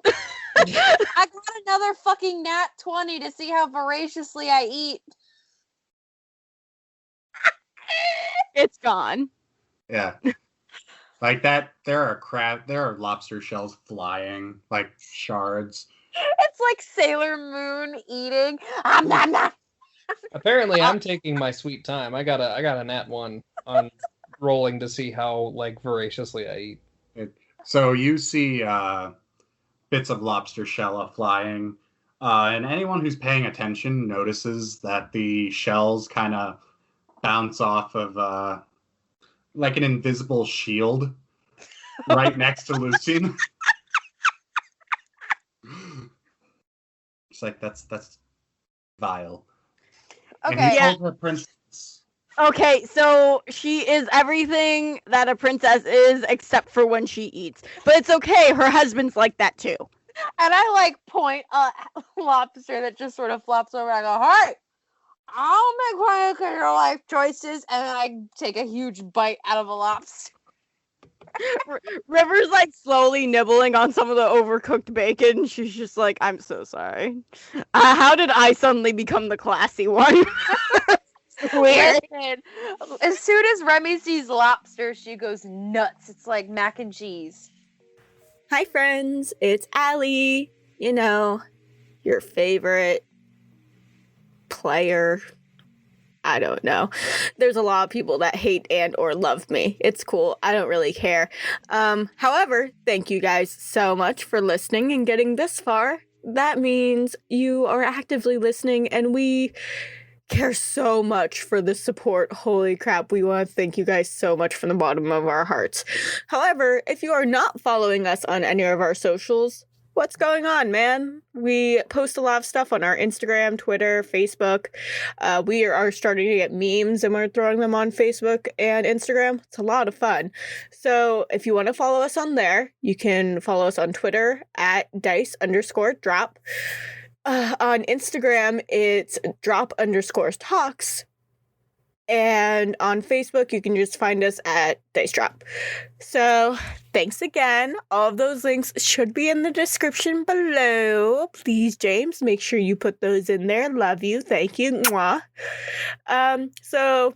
I got another fucking nat 20 to see how voraciously I eat. It's gone. Yeah. Like that, there are lobster shells flying, like shards. It's like Sailor Moon eating. Nom, nom. apparently I'm taking my sweet time. I got a nat 1 on rolling to see how like voraciously I eat. So you see bits of lobster shell flying, and anyone who's paying attention notices that the shells kind of bounce off of like an invisible shield right next to Lucian. It's like that's vile. And Okay. he Yeah. told her princess. Okay, so she is everything that a princess is except for when she eats. But it's okay, her husband's like that too. And I like point a lobster that just sort of flops over. I go, hey, I'll make one of your life choices. And then I take a huge bite out of a lobster. River's like slowly nibbling on some of the overcooked bacon. She's just like, I'm so sorry. How did I suddenly become the classy one? Weird. Listen, as soon as Remy sees lobster, she goes nuts. It's like mac and cheese. Hi, friends. It's Allie. You know, your favorite player. I don't know. There's a lot of people that hate and or love me. It's cool. I don't really care. However, thank you guys so much for listening and getting this far. That means you are actively listening, and we care so much for the support. Holy crap, we want to thank you guys so much from the bottom of our hearts. However, if you are not following us on any of our socials, what's going on, man? We post a lot of stuff on our Instagram, Twitter, Facebook. We are starting to get memes and we're throwing them on Facebook and Instagram. It's a lot of fun. So if you want to follow us on there, you can follow us on Twitter at dice_drop. On Instagram, it's drop_talks. And on Facebook, you can just find us at Dice Drop. So, thanks again. All of those links should be in the description below. Please, James, make sure you put those in there. Love you. Thank you. Mwah. So,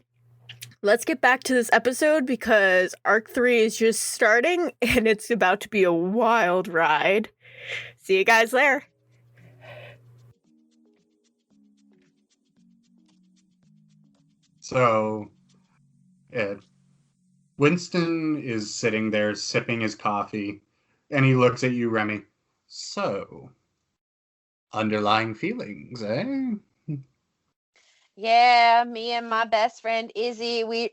let's get back to this episode because Arc 3 is just starting and it's about to be a wild ride. See you guys there. So, Winston is sitting there sipping his coffee, and he looks at you, Remy. So, underlying feelings, eh? Yeah, me and my best friend Izzy, we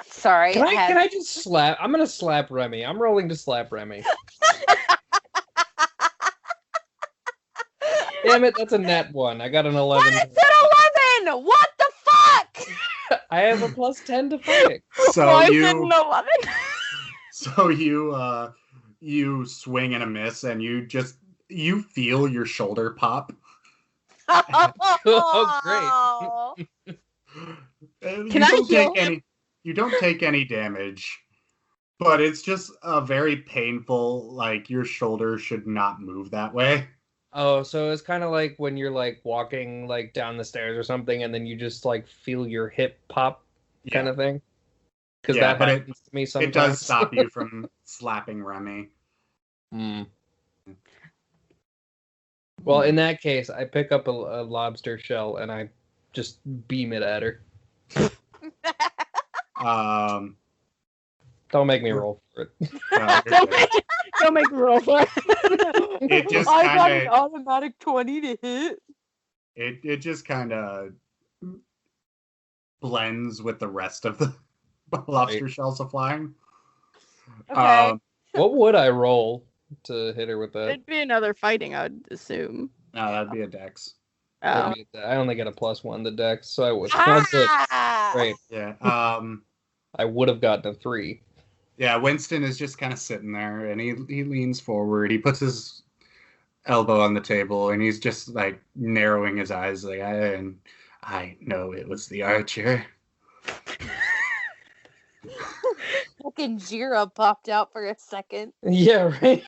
sorry, Can I had can I just slap? I'm gonna slap Remy. I'm rolling to slap Remy. Damn it, that's a net one. I got an 11. Why is it 11? What the fuck? I have a plus 10 to fight. So Why is it you, an 11? so you swing and a miss, and you feel your shoulder pop. Oh, You Can I don't heal take him? any. You don't take any damage, but it's just a very painful. Like your shoulder should not move that way. Oh, so it's kind of like when you're like walking like down the stairs or something, and then you just like feel your hip pop, kind of thing. Because Yeah, that but happens to me sometimes. it does stop you from slapping Remy. Mm. Well, in that case, I pick up a lobster shell and I just beam it at her. Um, Don't make me roll for it. Don't make me roll for it. It just I got an kinda- automatic 20 to hit. it just kind of blends with the rest of the lobster shells are flying. Okay. What would I roll to hit her with that? It'd be another fighting, I'd assume. No, that'd be a dex. Oh. I only get a +1 to dex, so I was not good. Ah! Great. Yeah. I would have gotten a 3. Yeah. Winston is just kind of sitting there, and he leans forward. He puts his elbow on the table, and he's just like narrowing his eyes, like, I know it was the archer. Fucking Jira popped out for a second. Yeah, right.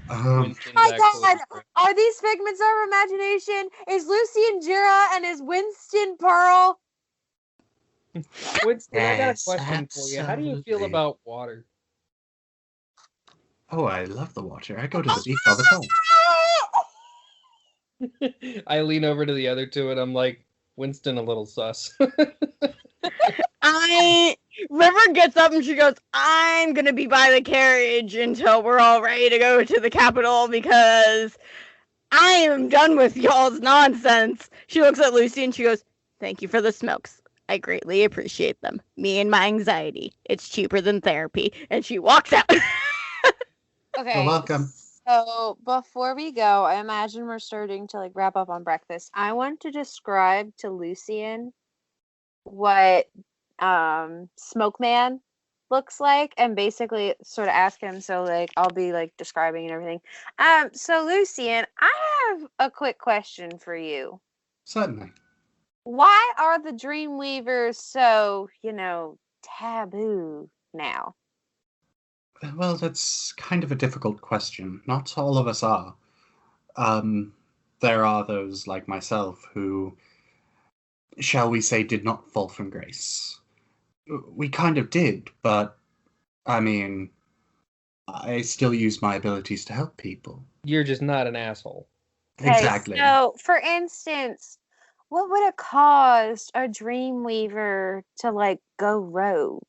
My God, are these figments of our imagination? Is Lucian Jira and is Winston Pearl? Winston, I got a Yes, question for you. How do you feel absolutely. about water? Oh, I love the water. I go to the beach all the time. I lean over to the other two and I'm like, Winston a little sus. River gets up and she goes, I'm gonna be by the carriage until we're all ready to go to the capital because I am done with y'all's nonsense. She looks at Lucy and she goes, thank you for the smokes. I greatly appreciate them. Me and my anxiety. It's cheaper than therapy. And she walks out. Okay. You're welcome. So before we go, I imagine we're starting to like wrap up on breakfast. I want to describe to Lucian what Smoke Man looks like and basically sort of ask him, so like I'll be like describing and everything. So Lucian, I have a quick question for you. Certainly. Why are the Dreamweavers so, taboo now? Well, that's kind of a difficult question. Not all of us are. There are those like myself who, shall we say, did not fall from grace. We kind of did, but I mean, I still use my abilities to help people. You're just not an asshole. Exactly. So, for instance, what would have caused a Dreamweaver to like go rogue?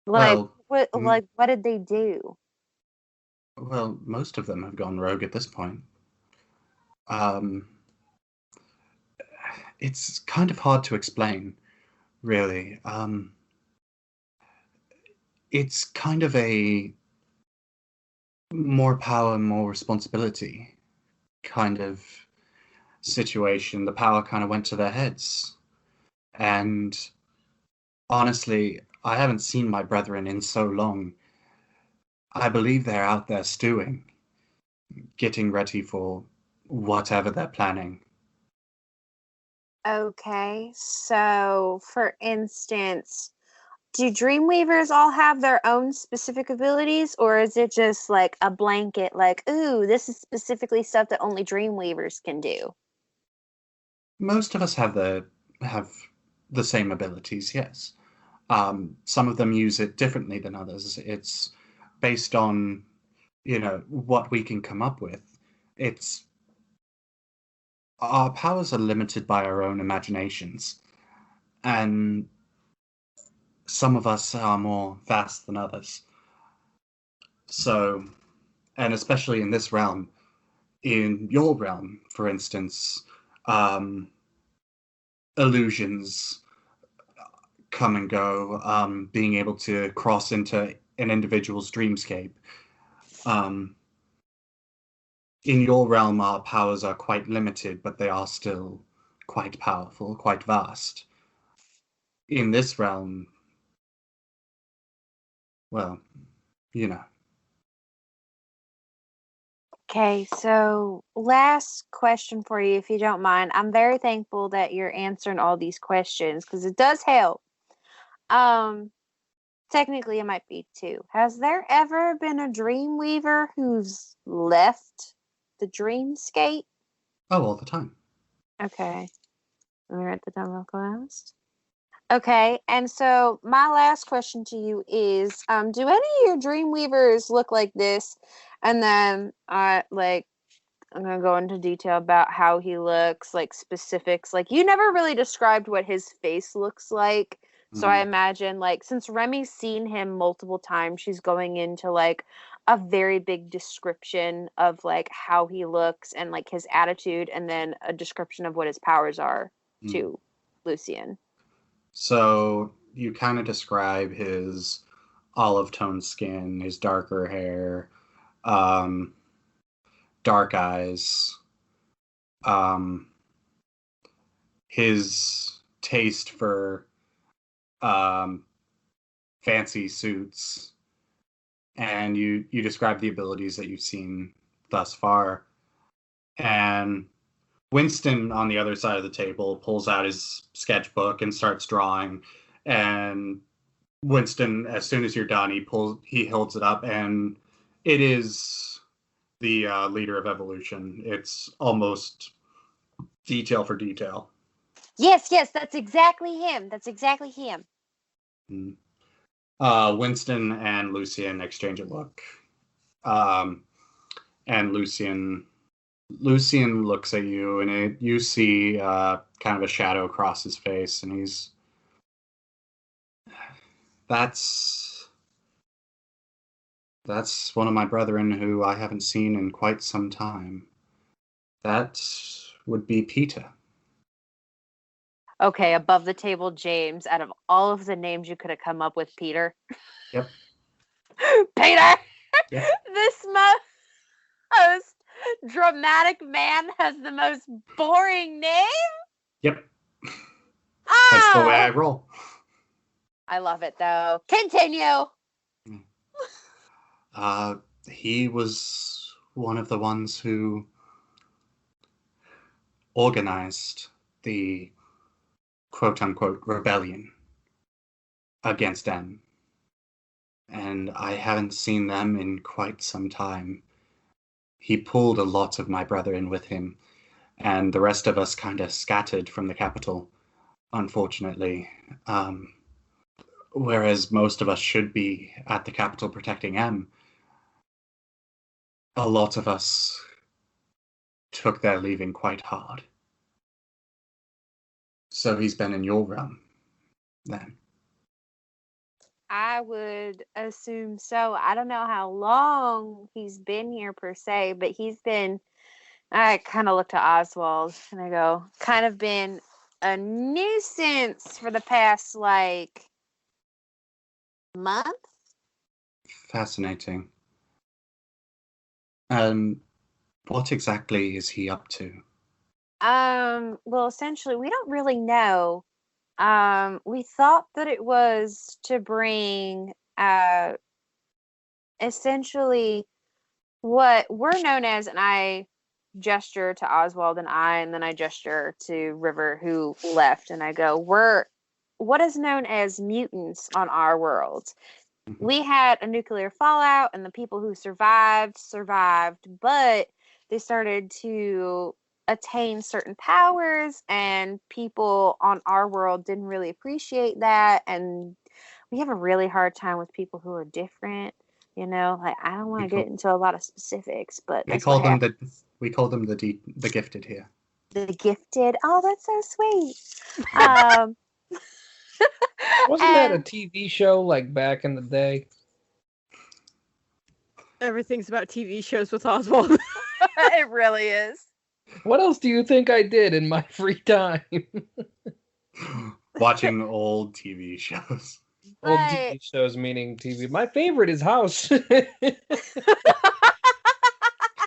Like, Well, what did they do? Well, most of them have gone rogue at this point. Um, it's kind of hard to explain, really. It's kind of a more power, more responsibility kind of situation. The power kind of went to their heads. And honestly, I haven't seen my brethren in so long. I believe they're out there stewing, getting ready for whatever they're planning. Okay, so for instance, do Dreamweavers all have their own specific abilities, or is it just like a blanket, like, ooh, this is specifically stuff that only Dreamweavers can do? Most of us have the same abilities, yes. Some of them use it differently than others. It's based on, what we can come up with. It's our powers are limited by our own imaginations, and some of us are more vast than others. So, and especially in this realm, in your realm, for instance, illusions come and go, being able to cross into an individual's dreamscape. In your realm, our powers are quite limited, but they are still quite powerful, quite vast. In this realm, well, you know. Okay, so last question for you, if you don't mind. I'm very thankful that you're answering all these questions because it does help. Technically, it might be two. Has there ever been a Dreamweaver who's left the Dreamscape? Oh, all the time. Okay. Let me write that down real fast. Okay, and so my last question to you is, do any of your Dreamweavers look like this? And then I'm gonna go into detail about how he looks, like specifics. Like you never really described what his face looks like. So I imagine like since Remy's seen him multiple times, she's going into like a very big description of like how he looks and like his attitude and then a description of what his powers are to Lucian. So you kind of describe his olive toned skin, his darker hair, dark eyes, his taste for fancy suits, and you describe the abilities that you've seen thus far. And Winston, on the other side of the table, pulls out his sketchbook and starts drawing. And Winston, as soon as you're done, he holds it up, and it is the leader of evolution. It's almost detail for detail. Yes, that's exactly him. That's exactly him. Winston and Lucian exchange a look. And Lucian looks at you, and you see kind of a shadow across his face, and he's... That's one of my brethren who I haven't seen in quite some time. That would be Peter. Okay, above the table, James. Out of all of the names you could have come up with, Peter. Yep. Peter! Yep. This most dramatic man has the most boring name? Yep. Oh! That's the way I roll. I love it, though. Continue! He was one of the ones who organized the quote-unquote rebellion against them. And I haven't seen them in quite some time. He pulled a lot of my brethren with him, and the rest of us kind of scattered from the capital, unfortunately. Whereas most of us should be at the capital protecting M, a lot of us took their leaving quite hard. So he's been in your realm, then? I would assume so. I don't know how long he's been here per se, but he's been... I kind of look to Oswald and I go, kind of been a nuisance for the past, month? Fascinating. What exactly is he up to? Well, essentially, we don't really know. We thought that it was to bring, essentially what we're known as, and I gesture to Oswald and then I gesture to River, who left, and I go, we're what is known as mutants on our world. We had a nuclear fallout, and the people who survived, but they started to attain certain powers, and people on our world didn't really appreciate that, and we have a really hard time with people who are different. I don't want to get into a lot of specifics, but we call them the gifted here. The gifted. Oh, that's so sweet. Wasn't that a TV show like back in the day? Everything's about TV shows with Oswald. It really is. What else do you think I did in my free time? Watching old TV shows. Old Right. TV shows meaning TV. My favorite is House.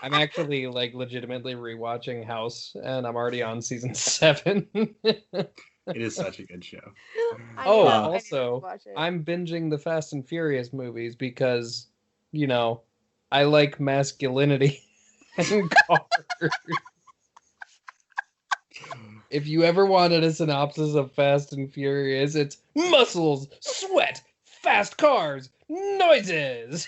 I'm actually like legitimately rewatching House, and I'm already on season 7. It is such a good show. Oh, I need to also, watch it. I'm binging the Fast and Furious movies because, you know, I like masculinity and cars. If you ever wanted a synopsis of Fast and Furious, it's muscles, sweat, fast cars, noises.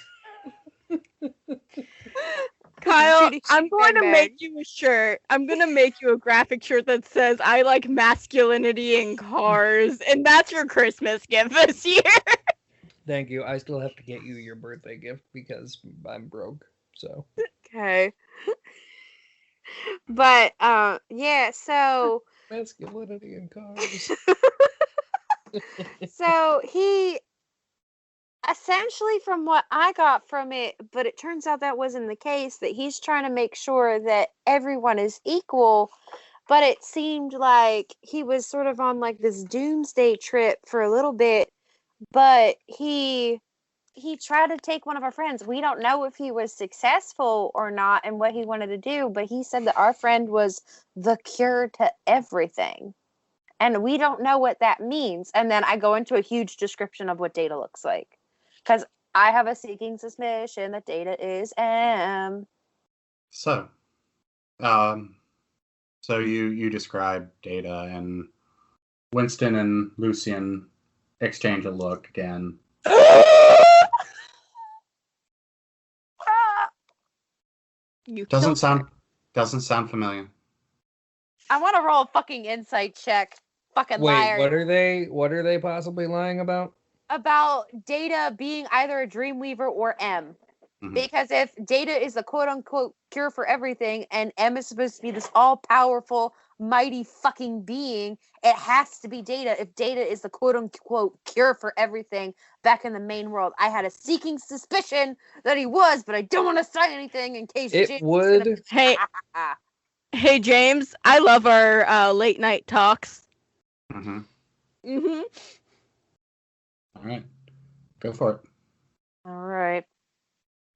Kyle, Shooty, I'm shooty, going to bang, make bang. you a shirt. I'm going to make you a graphic shirt that says, I like masculinity in cars. And that's your Christmas gift this year. Thank you. I still have to get you your birthday gift because I'm broke. So Okay. But yeah, so masculinity in cars. so he essentially, from what I got from it, but it turns out that wasn't the case, that he's trying to make sure that everyone is equal, but it seemed like he was sort of on like this doomsday trip for a little bit, but he tried to take one of our friends. We don't know if he was successful or not and what he wanted to do, but he said that our friend was the cure to everything. And we don't know what that means. And then I go into a huge description of what Data looks like. Because I have a seeking suspicion that Data is M. So, you describe Data, and Winston and Lucian exchange a look again. You Doesn't killed sound familiar. I want to roll a fucking insight check. Fucking Wait, liar. what are they possibly lying about? About Data being either a Dreamweaver or M. Mhm. Because if Data is the quote unquote cure for everything and M is supposed to be this all powerful, mighty fucking being, it has to be Data if Data is the quote unquote cure for everything back in the main world. I had a seeking suspicion that he was, but I don't want to say anything in case It James would. Hey, hey, James. I love our late night talks. Mm-hmm. Mm-hmm. All right, go for it. All right.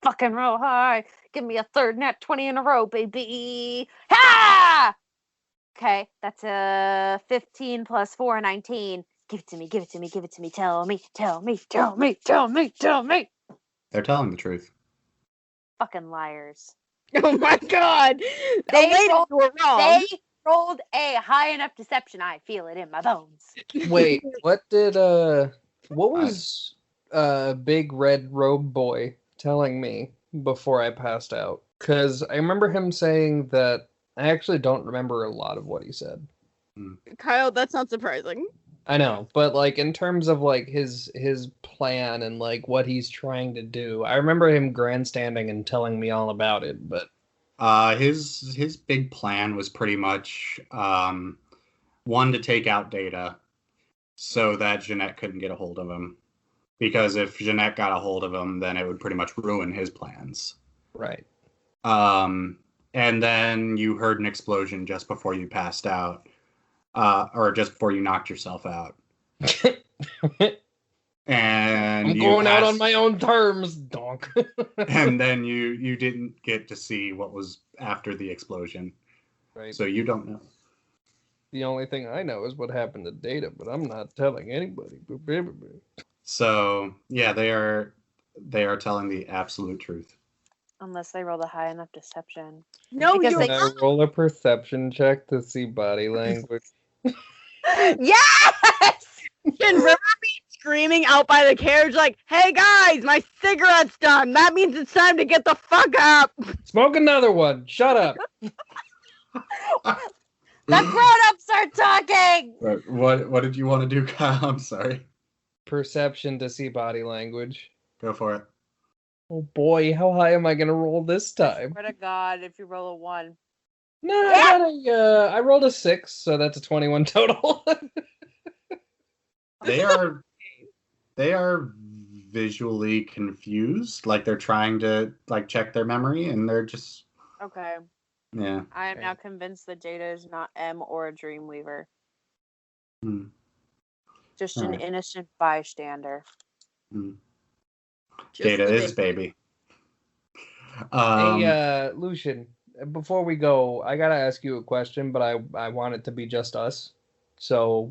Fucking roll high. Give me a third nat 20 in a row, baby. Ha! Okay, that's a 15 plus 4, 19. Give it to me, give it to me, give it to me. Tell me, tell me, tell me, tell me, tell me. They're telling the truth. Fucking liars. Oh my God. They Elena, rolled- you were wrong. They rolled a high enough deception. I feel it in my bones. Wait, what was Big Red Robe Boy telling me before I passed out? Because I remember him saying that. I actually don't remember a lot of what he said. Kyle, that's not surprising. I know, but like in terms of like his plan and like what he's trying to do, I remember him grandstanding and telling me all about it. But His big plan was pretty much one, to take out Data so that Jeanette couldn't get a hold of him. Because if Jeanette got a hold of him, then it would pretty much ruin his plans. right. And then you heard an explosion just before you passed out, or just before you knocked yourself out. And I'm going out on my own terms, donk. And then you didn't get to see what was after the explosion, Right. so you don't know. The only thing I know is what happened to Data, but I'm not telling anybody. So yeah, they are telling the absolute truth. Unless they roll a high enough deception. No, Because you. Can I roll a perception check to see body language? Yes! Can River be screaming out by the carriage like, "Hey guys, my cigarette's done. That means it's time to get the fuck up." Smoke another one. Shut up. The grown-ups are talking! What did you want to do, Kyle? I'm sorry. Perception to see body language. Go for it. Oh boy, how high am I gonna roll this time? Swear to God, if you roll a 1. No, I rolled a 6, so that's a 21 total. They are visually confused, like they're trying to like check their memory, and they're just Okay. Yeah. I am now convinced that Data is not M or a Dreamweaver. Hmm. Just All an right. innocent bystander. Hmm. Just Data the is baby. baby. Hey, Lucian, before we go, I gotta ask you a question, but I want it to be just us. So,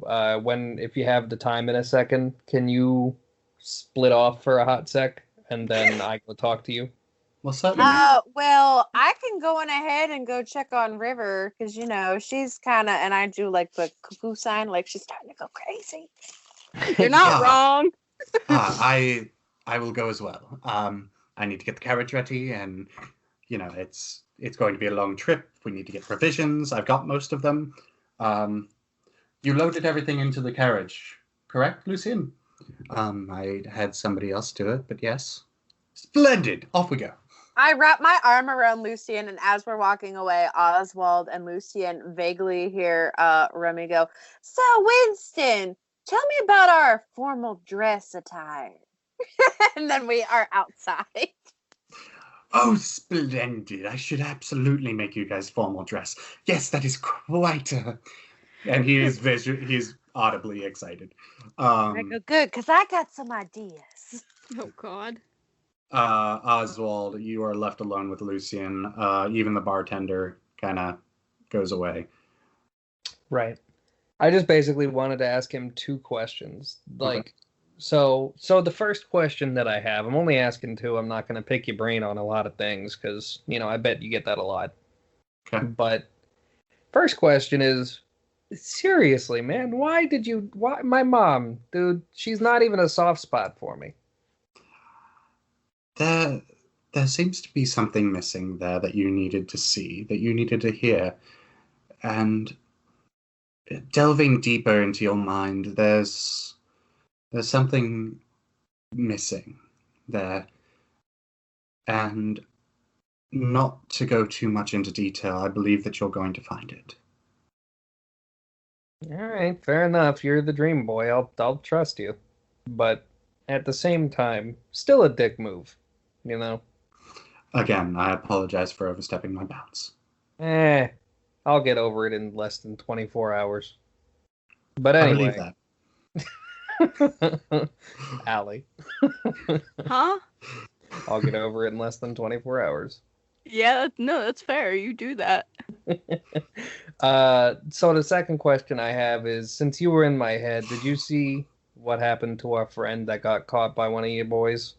if you have the time in a second, can you split off for a hot sec, and then I go talk to you? Well, certainly. Well, I can go on ahead and go check on River because she's kind of, and I do like the cuckoo sign, like she's starting to go crazy. You're not Yeah. wrong. I will go as well. I need to get the carriage ready, and it's going to be a long trip. We need to get provisions. I've got most of them. You loaded everything into the carriage, correct, Lucian? I had somebody else do it, but yes. Splendid. Off we go. I wrap my arm around Lucian, and as we're walking away, Oswald and Lucian vaguely hear Remy go, "So, Winston, tell me about our formal dress attire." And then we are outside. Oh, splendid. I should absolutely make you guys formal dress. Yes, that is quite a... And he is audibly excited. I go, good, because I got some ideas. Oh God. Oswald, you are left alone with Lucian. Even the bartender kind of goes away. Right. I just basically wanted to ask him two questions. Okay. So the first question that I have, I'm only asking two. I'm not going to pick your brain on a lot of things because, I bet you get that a lot. Okay. But first question is, seriously, man, why my mom, dude, she's not even a soft spot for me. There seems to be something missing there that you needed to see, that you needed to hear. And delving deeper into your mind, there's something missing there. And not to go too much into detail, I believe that you're going to find it. All right, fair enough. You're the dream boy. I'll trust you. But at the same time, still a dick move, Again, I apologize for overstepping my bounds. I'll get over it in less than 24 hours. But I believe anyway. that. Allie. Huh? I'll get over it in less than 24 hours. Yeah, no, that's fair. You do that. So the second question I have is, since you were in my head, did you see what happened to our friend that got caught by one of you boys?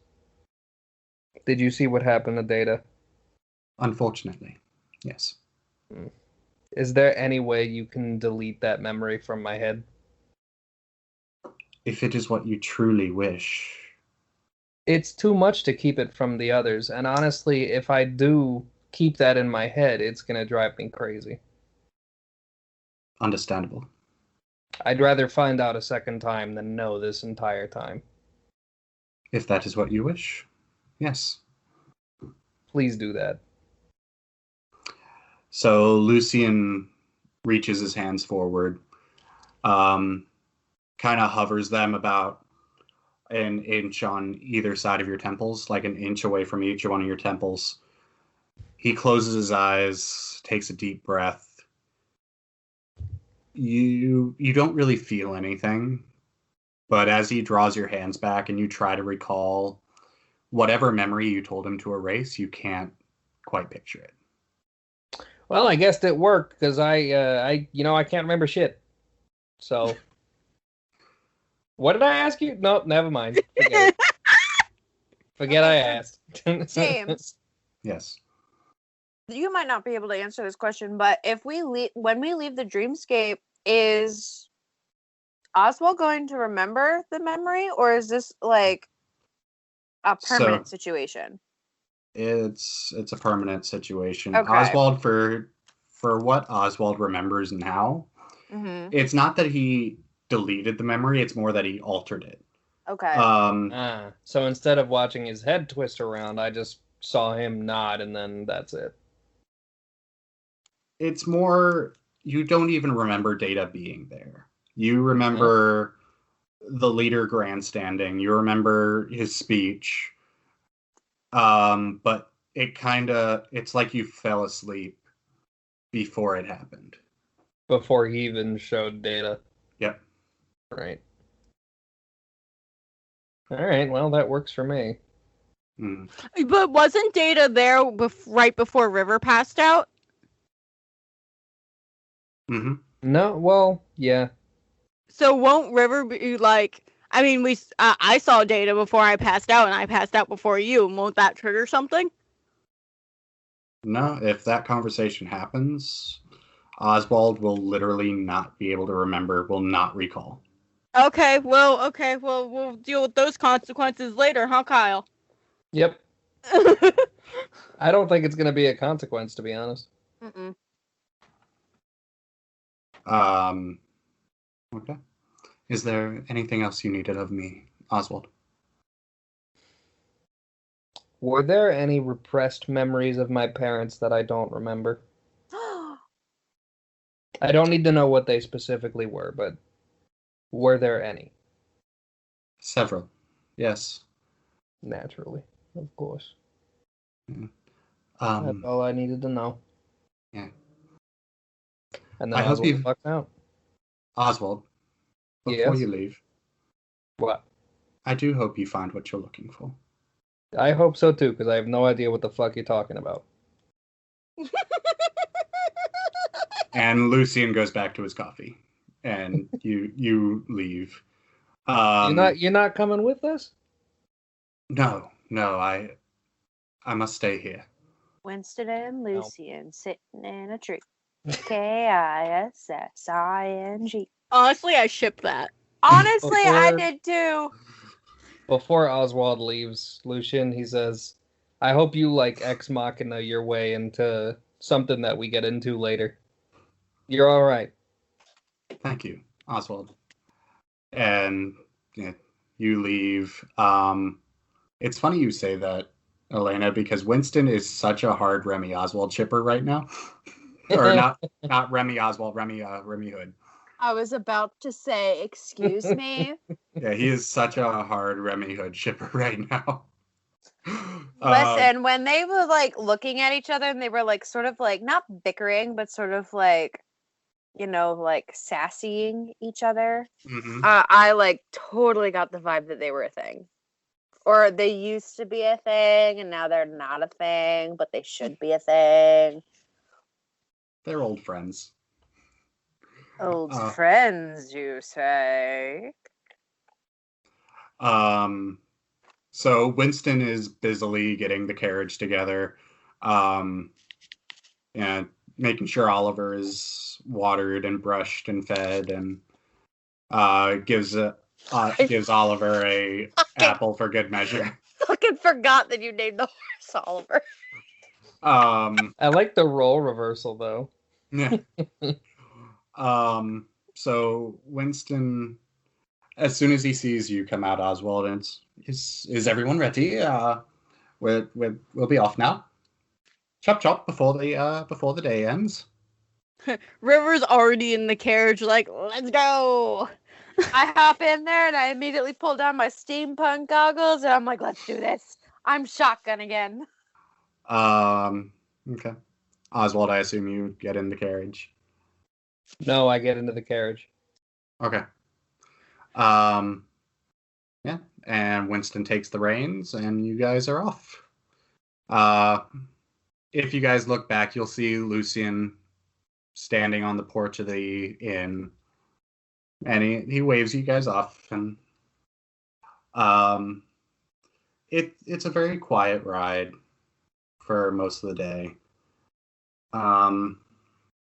Did you see what happened to Data? Unfortunately, yes. Is there any way you can delete that memory from my head? If it is what you truly wish. It's too much to keep it from the others, and honestly, if I do keep that in my head, it's gonna drive me crazy. Understandable. I'd rather find out a second time than know this entire time. If that is what you wish, yes. Please do that. So Lucian reaches his hands forward, kind of hovers them about an inch on either side of your temples, like an inch away from each one of your temples. He closes his eyes, takes a deep breath. You don't really feel anything, but as he draws your hands back and you try to recall whatever memory you told him to erase, you can't quite picture it. Well, I guess it worked because I can't remember shit. So, what did I ask you? Nope, never mind. Forget it. Forget I asked. James, Yes. you might not be able to answer this question, but when we leave the dreamscape, is Oswald going to remember the memory, or is this like a permanent situation? It's a permanent situation. Okay. Oswald, for what Oswald remembers now, Mm-hmm. it's not that he deleted the memory, it's more that he altered it. Okay. So instead of watching his head twist around, I just saw him nod, and then that's it. It's more, you don't even remember Data being there. You remember the leader grandstanding. You remember his speech. But it's like you fell asleep before it happened. Before he even showed Data. Yep. Right. Alright, well, that works for me. Mm. But wasn't Data there right before River passed out? Mm-hmm. No, well, yeah. So won't River be like? I mean, I saw Data before I passed out, and I passed out before you. Won't that trigger something? No, if that conversation happens, Oswald will literally not be able to remember, will not recall. Okay, well, we'll deal with those consequences later, huh, Kyle? Yep. I don't think it's going to be a consequence, to be honest. Mm-mm. Okay. Is there anything else you needed of me, Oswald? Were there any repressed memories of my parents that I don't remember? I don't need to know what they specifically were, but were there any? Several. Yes. Naturally, of course. Yeah. That's all I needed to know. Yeah. And then I hope Oswald you... fucked out. Oswald, before Yes? you leave, What? I do hope you find what you're looking for. I hope so too, because I have no idea what the fuck you're talking about. And Lucian goes back to his coffee, and you leave. You're not coming with us? No, I must stay here. Winston and Lucian sitting in a tree. Kissing. Honestly, I ship that. Honestly, I did too. Before Oswald leaves, Lucian, he says, I hope you like Ex Machina your way into something that we get into later. You're all right. Thank you, Oswald. And yeah, you leave. It's funny you say that, Elena, because Winston is such a hard Remy Oswald chipper right now. Or not Remy Oswald, Remy Hood. I was about to say, excuse me. Yeah, he is such a hard Remy Hood shipper right now. Listen, when they were like looking at each other and they were like sort of like not bickering, but sort of like, like sassying each other, Mm-hmm. I like totally got the vibe that they were a thing. Or they used to be a thing and now they're not a thing, but they should be a thing. They're old friends. Old friends, you say? So Winston is busily getting the carriage together, and making sure Oliver is watered and brushed and fed, and gives Oliver a apple for good measure. Fucking forgot that you named the horse Oliver. I like the role reversal, though. Yeah. So Winston, as soon as he sees you come out, Oswald, and is everyone ready? We'll be off now. Chop chop before the day ends. River's already in the carriage, like, let's go. I hop in there and I immediately pull down my steampunk goggles and I'm like, let's do this. I'm shotgun again. Okay. Oswald, I assume you get in the carriage. No, I get into the carriage. Okay. Yeah, and Winston takes the reins, and you guys are off. If you guys look back, you'll see Lucian standing on the porch of the inn, and he waves you guys off, and it's a very quiet ride for most of the day.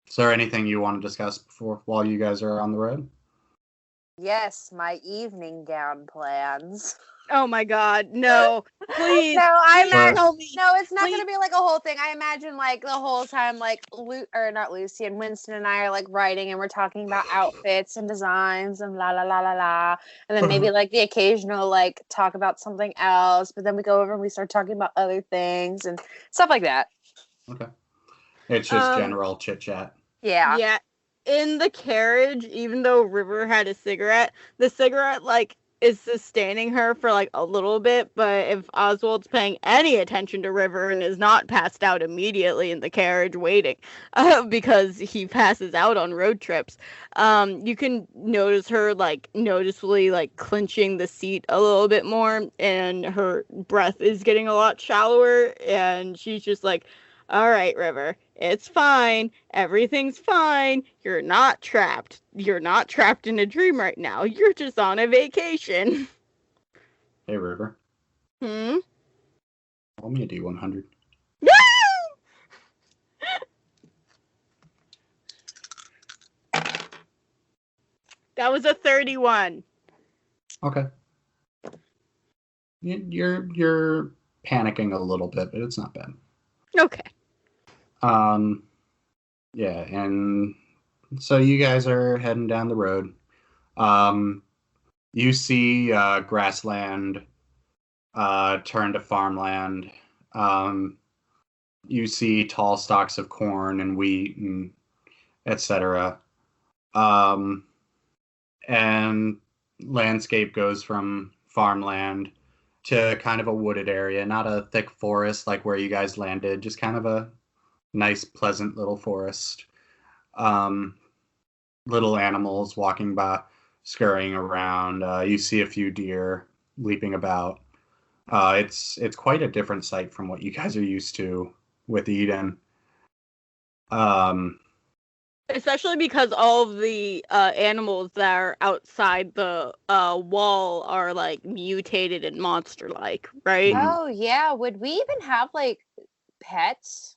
Is there anything you want to discuss while you guys are on the road? Yes, my evening gown plans. Oh my god, no. Please. No, I imagine. tell me. No, it's not Please. gonna be like a whole thing. I imagine like the whole time, like not Lucy and Winston and I are like writing and we're talking about outfits and designs and la la la la la, and then maybe like the occasional like talk about something else, but then we go over and we start talking about other things and stuff like that. Okay. It's just general chit chat. Yeah. Yeah. In the carriage, even though River had a cigarette, the cigarette like is sustaining her for like a little bit, but if Oswald's paying any attention to River and is not passed out immediately in the carriage waiting, because he passes out on road trips, you can notice her like noticeably like clenching the seat a little bit more, and her breath is getting a lot shallower, and she's just like, all right, River, it's fine. Everything's fine. You're not trapped. You're not trapped in a dream right now. You're just on a vacation. Hey, River. Hmm? Roll me a D100. That was a 31. Okay. You're panicking a little bit, but it's not bad. Okay. Yeah, and so you guys are heading down the road. You see grassland turn to farmland. You see tall stalks of corn and wheat and etc. And landscape goes from farmland to kind of a wooded area, not a thick forest like where you guys landed, just kind of a nice, pleasant little forest. Little animals walking by, scurrying around. You see a few deer leaping about. It's quite a different sight from what you guys are used to with Eden. Especially because all of the animals that are outside the wall are like mutated and monster-like, right? Mhm. Oh yeah, would we even have like pets?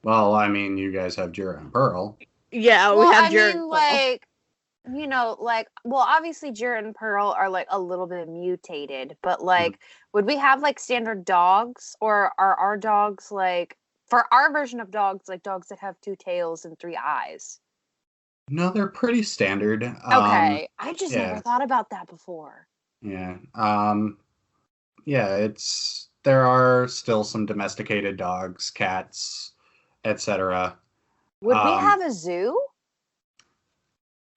Well, I mean, you guys have Jira and Pearl. Yeah, we Well, have I Jared. mean, like, you know, like, well, obviously, Jarrett and Pearl are like a little bit mutated, but like, would we have like standard dogs, or are our dogs like, for our version of dogs, like dogs that have 2 tails and 3 eyes? No, they're pretty standard. Okay, I just yeah. never thought about that before. Yeah. Yeah, there are still some domesticated dogs, cats, etc. Would we have a zoo?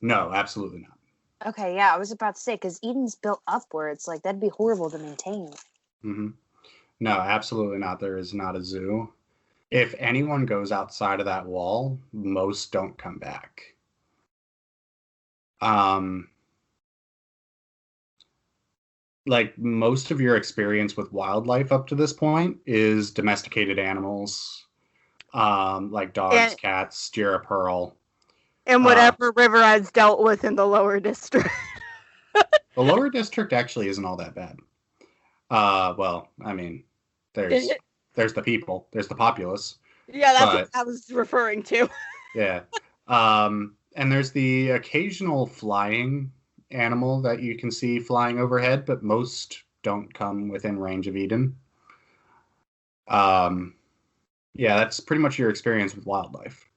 No, absolutely not. Okay, yeah, I was about to say, because Eden's built upwards, like, that'd be horrible to maintain. Mm-hmm. No, absolutely not. There is not a zoo. If anyone goes outside of that wall, most don't come back. Like most of your experience with wildlife up to this point is domesticated animals, like dogs, cats, Jira Pearl. And whatever River has dealt with in the lower district. The lower district actually isn't all that bad. Well, I mean, there's the people, there's the populace. Yeah, that's what I was referring to. Yeah. And there's the occasional flying animal that you can see flying overhead, but most don't come within range of Eden. Yeah, that's pretty much your experience with wildlife.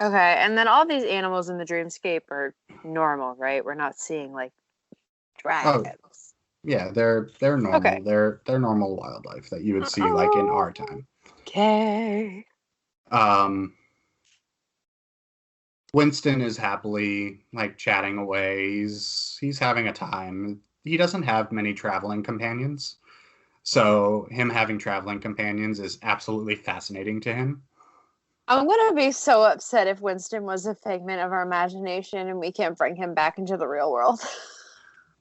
Okay, and then all these animals in the dreamscape are normal, right? We're not seeing like dragons. Oh, yeah, they're normal. Okay. They're normal wildlife that you would see like in our time. Okay. Winston is happily like chatting away. He's having a time. He doesn't have many traveling companions, so him having traveling companions is absolutely fascinating to him. I'm gonna be so upset if Winston was a figment of our imagination and we can't bring him back into the real world.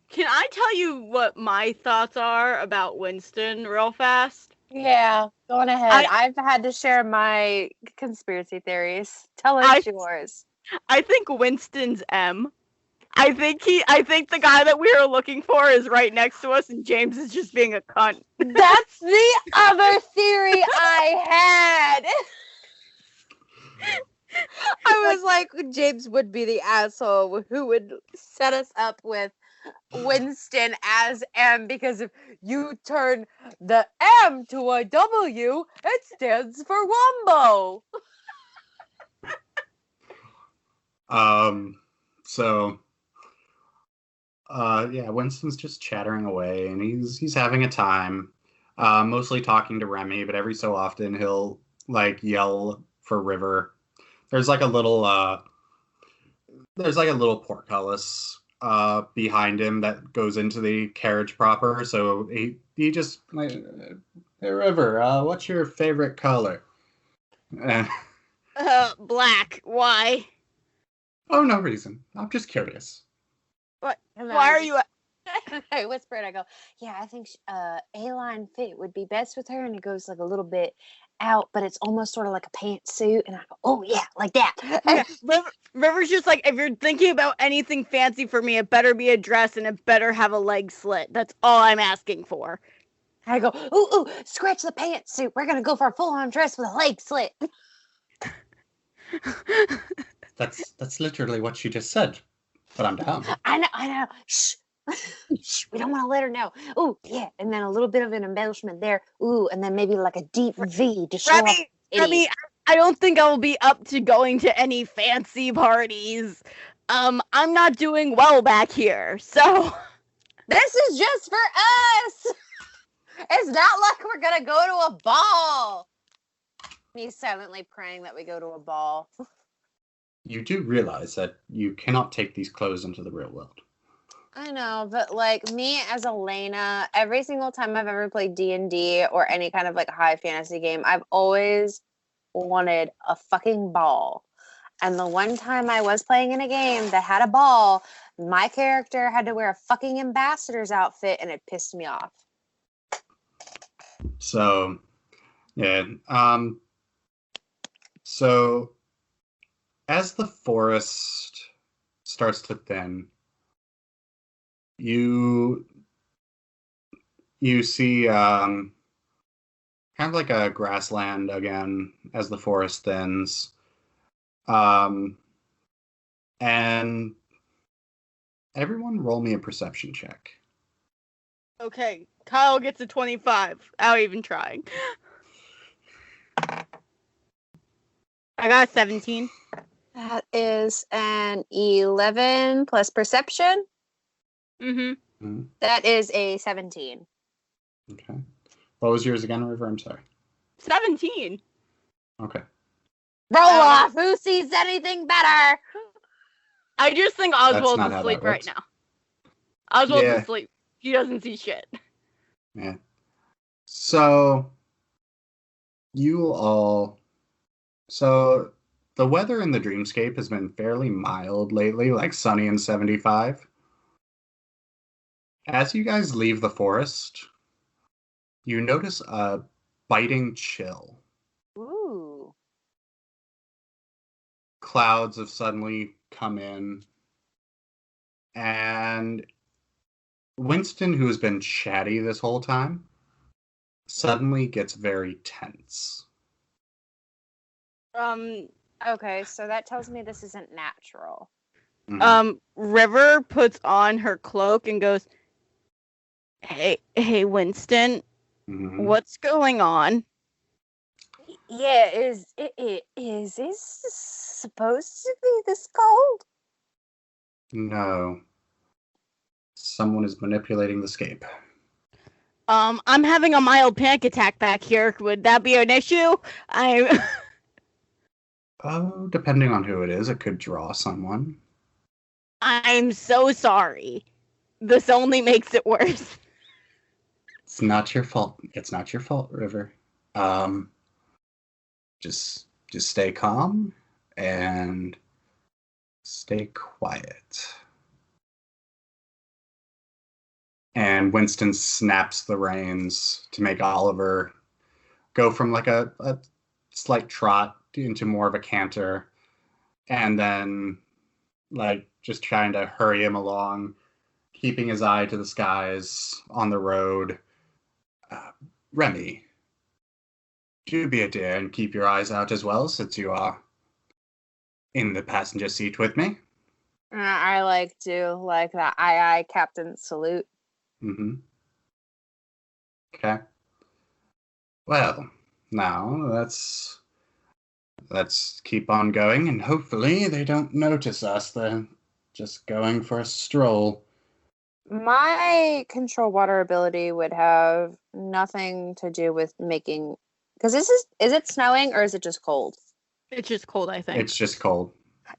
Can I tell you what my thoughts are about Winston real fast? Yeah, go on ahead. I've had to share my conspiracy theories. Tell us yours. I think Winston's M. I think the guy that we were looking for is right next to us, and James is just being a cunt. That's the other theory I had. I was like, James would be the asshole who would set us up with Winston as M, because if you turn the M to a W, it stands for Wumbo. Yeah, Winston's just chattering away, and he's having a time, mostly talking to Remy, but every so often he'll like yell for River. There's like a little portcullis behind him that goes into the carriage proper. So he just like, hey River, what's your favorite color? And, Black. Why? oh, no reason. I'm just curious. What? And Why I are just- you? I whisper and I go, yeah, I think A-line fit would be best with her, and it goes like a little bit out, but it's almost sort of like a pantsuit. And I go, oh yeah, like that. Yeah, River's just like, if you're thinking about anything fancy for me, it better be a dress and it better have a leg slit. That's all I'm asking for. I go, ooh, scratch the pantsuit. We're gonna go for a full-on dress with a leg slit. That's literally what she just said. But I'm down. I know. Shh. Shh, we don't want to let her know. Ooh, yeah, and then a little bit of an embellishment there. Ooh, and then maybe like a deep V to show off. Remy, I don't think I will be up to going to any fancy parties. I'm not doing well back here, so This is just for us. It's not like we're gonna go to a ball. Me silently praying that we go to a ball. You do realize that you cannot take these clothes into the real world. I know, but like me as Elena, every single time I've ever played D&D or any kind of like high fantasy game, I've always wanted a fucking ball. And the one time I was playing in a game that had a ball, my character had to wear a fucking ambassador's outfit, and it pissed me off. So, yeah. So, as the forest starts to thin, you see kind of like a grassland again as the forest thins. And everyone roll me a perception check. okay. Kyle gets a 25. I'll even try. I got a 17. That is an 11 plus perception. Mm-hmm. That is a 17. Okay. What was yours again, River? I'm sorry. 17. Okay. Roll off. Who sees anything better? I just think Oswald's not how asleep that right works. now. Oswald's Yeah. asleep. He doesn't see shit. Yeah. So, so the weather in the Dreamscape has been fairly mild lately, like sunny and 75. As you guys leave the forest, you notice a biting chill. Ooh. Clouds have suddenly come in, and Winston, who has been chatty this whole time, suddenly gets very tense. Okay, so that tells me this isn't natural. River puts on her cloak and goes, Hey, Winston, Mhm. what's going on? Yeah, is this supposed to be this cold? No. Someone is manipulating the scape. I'm having a mild panic attack back here. Would that be an issue? Oh, depending on who it is, it could draw someone. I'm so sorry. This only makes it worse. It's not your fault. It's not your fault, River. Just stay calm and stay quiet. And Winston snaps the reins to make Oliver go from like a slight trot into more of a canter, and then like just trying to hurry him along, keeping his eye to the skies on the road. Remy, do be a dear and keep your eyes out as well, since you are in the passenger seat with me. I like to like that aye Captain salute. Mm-hmm. Okay. Well, now let's keep on going, and hopefully they don't notice us. They're just going for a stroll. My control water ability would have nothing to do with making, because is it snowing or is it just cold? It's just cold, I think. It's just cold.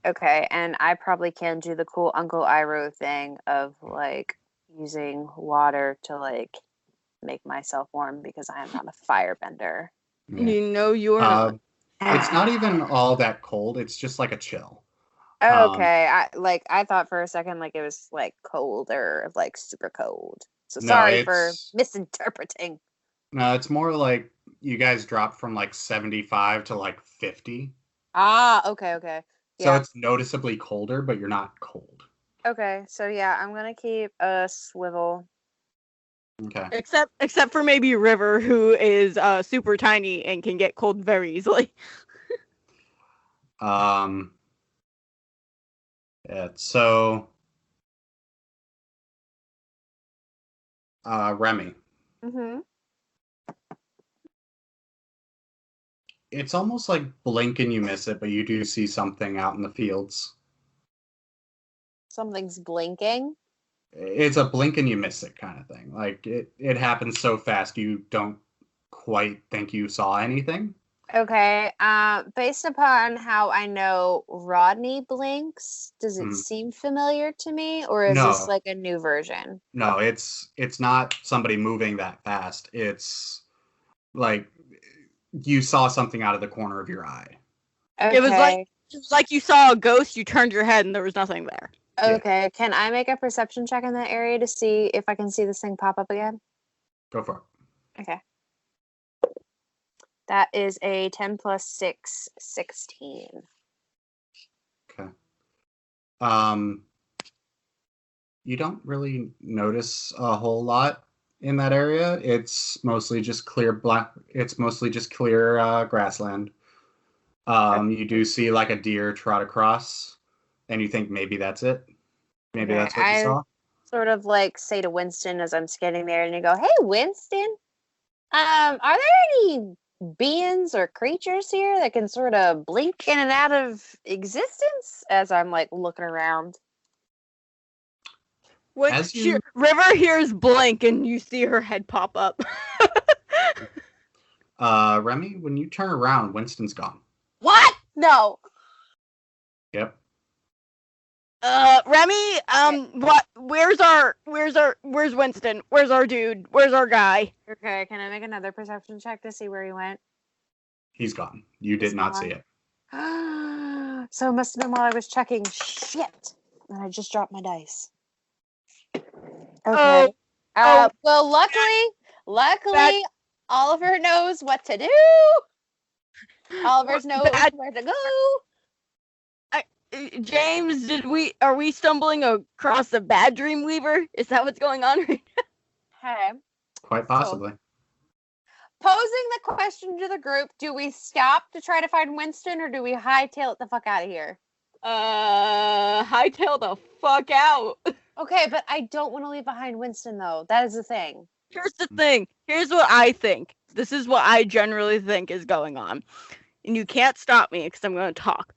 Okay, and I probably can do the cool Uncle Iroh thing of like using water to like make myself warm because I am not a firebender. Yeah. You know you're not. It's not even all that cold. It's just like a chill. Okay, I thought for a second like it was like cold or like super cold. So No, sorry for it's misinterpreting. no, it's more like you guys dropped from like 75 to like 50. Ah, okay. So Yeah. it's noticeably colder, but you're not cold. Okay, so yeah, I'm gonna keep a swivel. Okay. Except for maybe River, who is super tiny and can get cold very easily. Yeah, so Remy. Mm-hmm. It's almost like blink and you miss it, but you do see something out in the fields. Something's blinking. It's a blink and you miss it kind of thing. Like it happens so fast you don't quite think you saw anything. Okay. Based upon how I know Rodney blinks, does it Mhm. seem familiar to me, or is this No. like a new version? No, it's not somebody moving that fast. It's like you saw something out of the corner of your eye. Okay. It was like you saw a ghost, you turned your head, and there was nothing there. Okay. Can I make a perception check in that area to see if I can see this thing pop up again? Go for it. Okay. That is a 10 plus 6, 16. Okay. You don't really notice a whole lot in that area. It's mostly just clear grassland. You do see like a deer trot across, and you think maybe that's it. Maybe Okay, that's what you I saw. sort of like say to Winston as I'm standing there, and you go, "Hey, Winston, are there any beings or creatures here that can sort of blink in and out of existence?" As I'm like looking around. As you- River hears blink, and you see her head pop up. Remy, when you turn around, Winston's gone. What? No. Yep. Remy, what? Where's Winston? Where's our dude? Where's our guy? Okay, can I make another perception check to see where he went? He's gone. You did He's not gone? see it. So it must have been while I was checking. Shit. And I just dropped my dice. Okay. Well, luckily, Oliver knows what to do. Oliver knows where to go. James, are we stumbling across a bad Dreamweaver? Is that what's going on right now? Hey. Quite possibly. Posing the question to the group, do we stop to try to find Winston, or do we hightail it the fuck out of here? Hightail the fuck out. Okay, but I don't want to leave behind Winston, though. That is the thing. Here's the thing. Here's what I think. This is what I generally think is going on. And you can't stop me because I'm going to talk.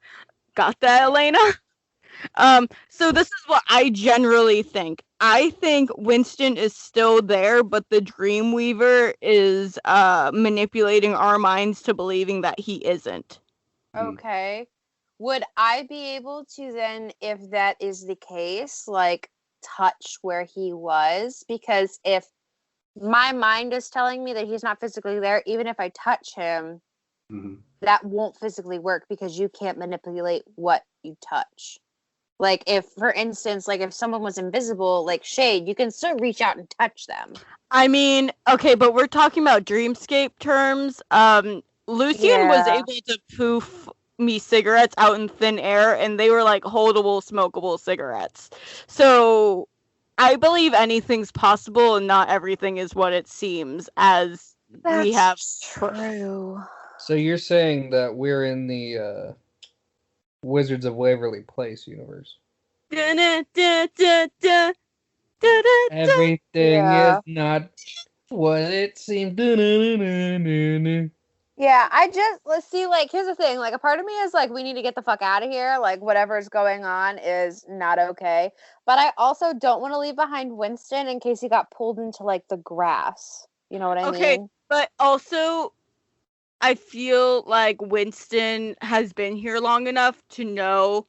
Got that, Elena? So this is what I generally think. I think Winston is still there, but the Dreamweaver is manipulating our minds to believing that he isn't. Okay. Would I be able to then, if that is the case, like touch where he was? Because if my mind is telling me that he's not physically there, even if I touch him, that won't physically work because you can't manipulate what you touch. Like if, for instance, like if someone was invisible, like Shade, you can still reach out and touch them. I mean, okay, but we're talking about Dreamscape terms. Lucian was able to poof me cigarettes out in thin air, and they were like holdable, smokable cigarettes. So I believe anything's possible, and not everything is what it seems. As we have true. So you're saying that we're in the Wizards of Waverly Place universe. Everything is not what it seemed. Yeah, let's see, like, here's the thing, like, a part of me is like, we need to get the fuck out of here, like, whatever's going on is not okay, but I also don't want to leave behind Winston in case he got pulled into, like, the grass, you know what I mean? Okay, but also, I feel like Winston has been here long enough to know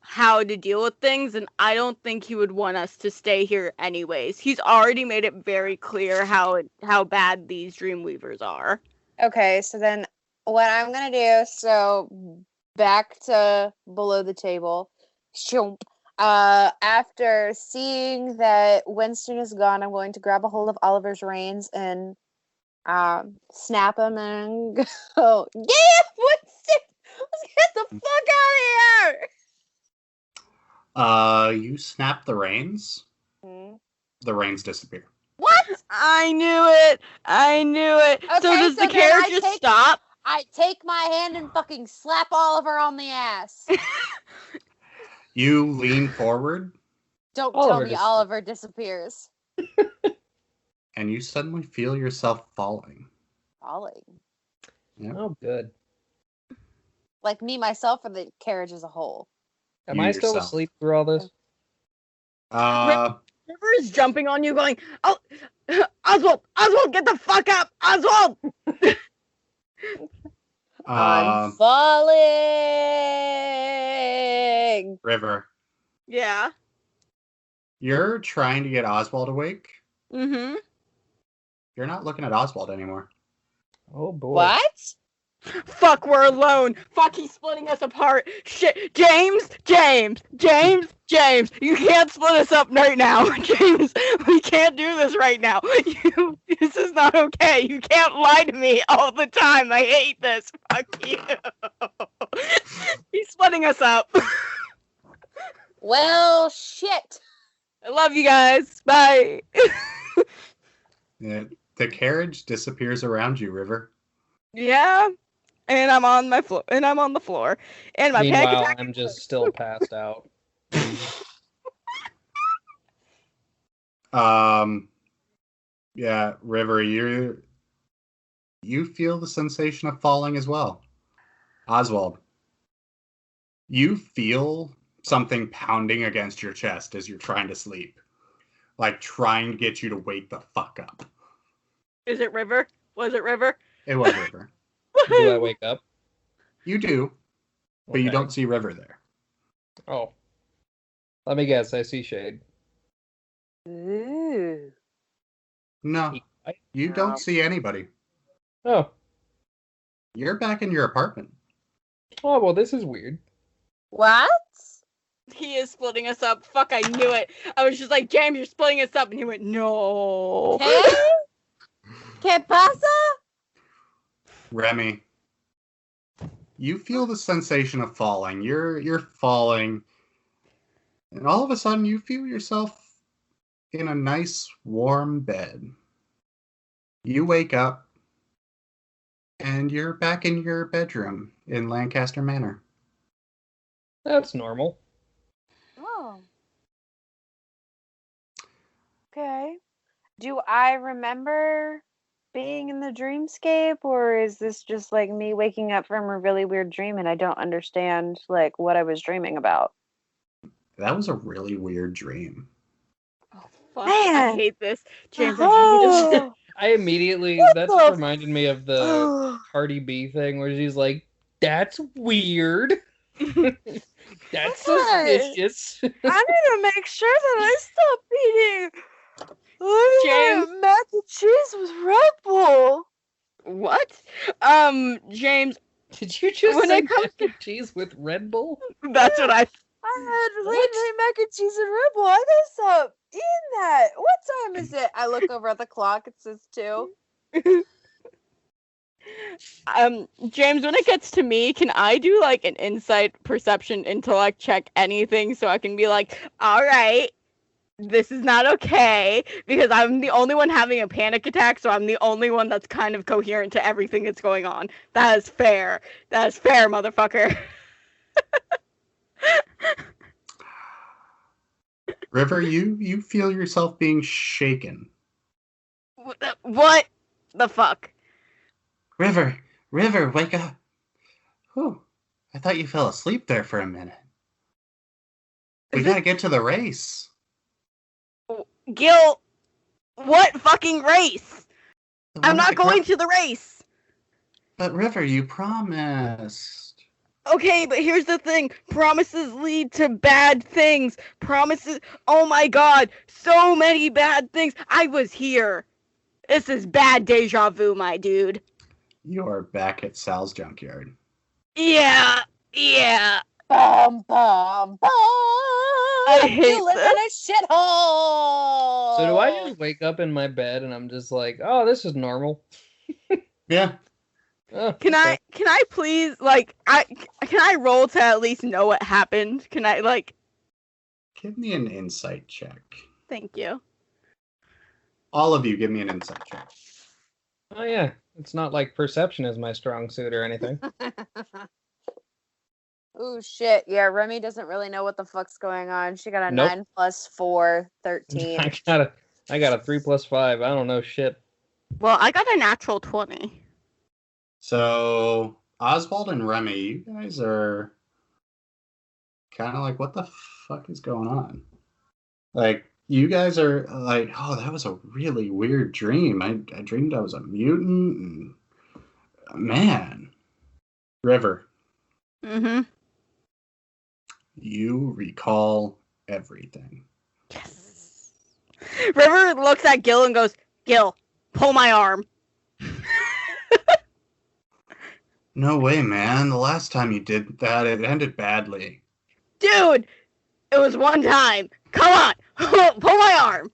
how to deal with things, and I don't think he would want us to stay here anyways. He's already made it very clear how bad these Dreamweavers are. Okay, so then what I'm gonna do, so back to below the table. After seeing that Winston is gone, I'm going to grab a hold of Oliver's reins and snap him and go, yeah, Winston! Let's get the fuck out of here! You snap the reins. The reins disappear. What? I knew it! So Okay, does so the then carriage I just take- stop? I take my hand and fucking slap Oliver on the ass. You lean forward, Don't tell Oliver me dis- Oliver disappears. and you suddenly feel yourself falling. Falling. Yep. Oh, good. Like me, myself, or the carriage as a whole? Am You I still yourself. asleep through all this? River is jumping on you going, oh, Oswald, get the fuck up! Oswald! I'm falling. River, Yeah. you're trying to get Oswald awake. Mm-hmm. You're not looking at Oswald anymore. Oh boy. What? Fuck, we're alone. Fuck, he's splitting us apart. Shit, James, you can't split us up right now. James, we can't do this right now. This is not okay. You can't lie to me all the time. I hate this. Fuck you. He's splitting us up. Well, shit. I love you guys. Bye. Yeah, the carriage disappears around you, River. Yeah. And I'm on my floor. And I'm on the floor. And my panic Meanwhile, attack. I'm just still passed out. Yeah, River, you feel the sensation of falling as well. Oswald, you feel something pounding against your chest as you're trying to sleep. Like trying to get you to wake the fuck up. Is it River? Was it River? It was River. Do I wake up? You do, but you Okay. don't see River there. Oh. Let me guess, I see Shade. Ooh. No, you don't see anybody. Oh. You're back in your apartment. Oh, well, this is weird. What? He is splitting us up. Fuck, I knew it. I was just like, James, you're splitting us up. And he went, no. ¿Qué? ¿Qué pasa? Remy, you feel the sensation of falling. You're falling, and all of a sudden you feel yourself in a nice warm bed. You wake up, and you're back in your bedroom in Lancaster Manor. That's normal. Oh. Okay. Do I remember being in the dreamscape, or is this just like me waking up from a really weird dream and I don't understand like what I was dreaming about? That was a really weird dream. Oh, fuck. I Man. hate this. James, I hate this. Oh. I immediately, What that the just reminded me of the Oh. Cardi B thing where she's like, that's weird. That's What? suspicious. I need to make sure that I stop eating James? mac and cheese with Red Bull. What? James, Did you just When say it comes mac and cheese with Red Bull? that's what I... I had What? late night mac and cheese and Red Bull. I gotta stop eating that. What time is it? I look over at the clock. It says 2. James, when it gets to me, can I do like an insight, perception, intellect check, anything, so I can be like, all right, this is not okay, because I'm the only one having a panic attack, so I'm the only one that's kind of coherent to everything that's going on. That is fair. That is fair, motherfucker. River, you feel yourself being shaken. What the fuck? River, wake up. Whew. I thought you fell asleep there for a minute. We Is gotta get to the race. Gil, what fucking race? The one I'm at not the cro- going to the race. But River, you promised. Okay, but here's the thing. Promises lead to bad things. Promises. Oh my god. So many bad things. I was here. This is bad deja vu, my dude. You're back at Sal's junkyard. Yeah. Bum, bum, bum. I hate you live this. in a shithole. So do I just wake up in my bed and I'm just like, oh, this is normal? Yeah. Oh, Can okay. I please can I roll to at least know what happened? Can I Give me an insight check. thank you. All of you, give me an insight check. Oh yeah, it's not like perception is my strong suit or anything. Oh shit! Yeah, Remy doesn't really know what the fuck's going on. She got a Nope. 9 plus 4, 13. I got a 3 + 5. I don't know shit. Well, I got a natural 20. So, Oswald and Remy, you guys are kind of like, what the fuck is going on? Like, you guys are like, oh, that was a really weird dream. I dreamed I was a mutant. And, man. River, Mm-hmm. you recall everything. Yes. River looks at Gil and goes, Gil, pull my arm. No way, man. The last time you did that, it ended badly. Dude, it was one time. Come on, pull my arm.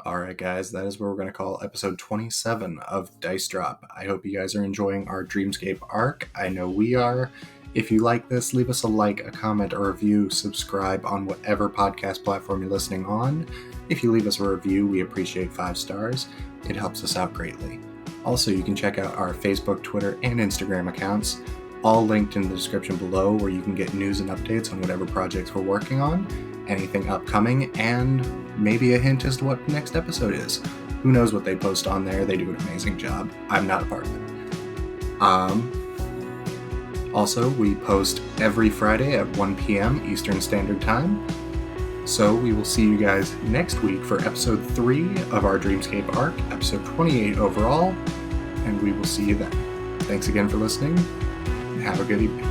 Alright guys, that is where we're going to call episode 27 of Dice Drop. I hope you guys are enjoying our Dreamscape arc. I know we are. If you like this, leave us a like, a comment, or a review. Subscribe on whatever podcast platform you're listening on. If you leave us a review, we appreciate 5 stars. It helps us out greatly. Also, you can check out our Facebook, Twitter, and Instagram accounts, all linked in the description below, where you can get news and updates on whatever projects we're working on, anything upcoming, and maybe a hint as to what the next episode is. Who knows what they post on there? They do an amazing job. I'm not a part of it. Also, we post every Friday at 1 p.m. Eastern Standard Time. So we will see you guys next week for episode 3 of our Dreamscape arc, episode 28 overall, and we will see you then. Thanks again for listening, and have a good evening.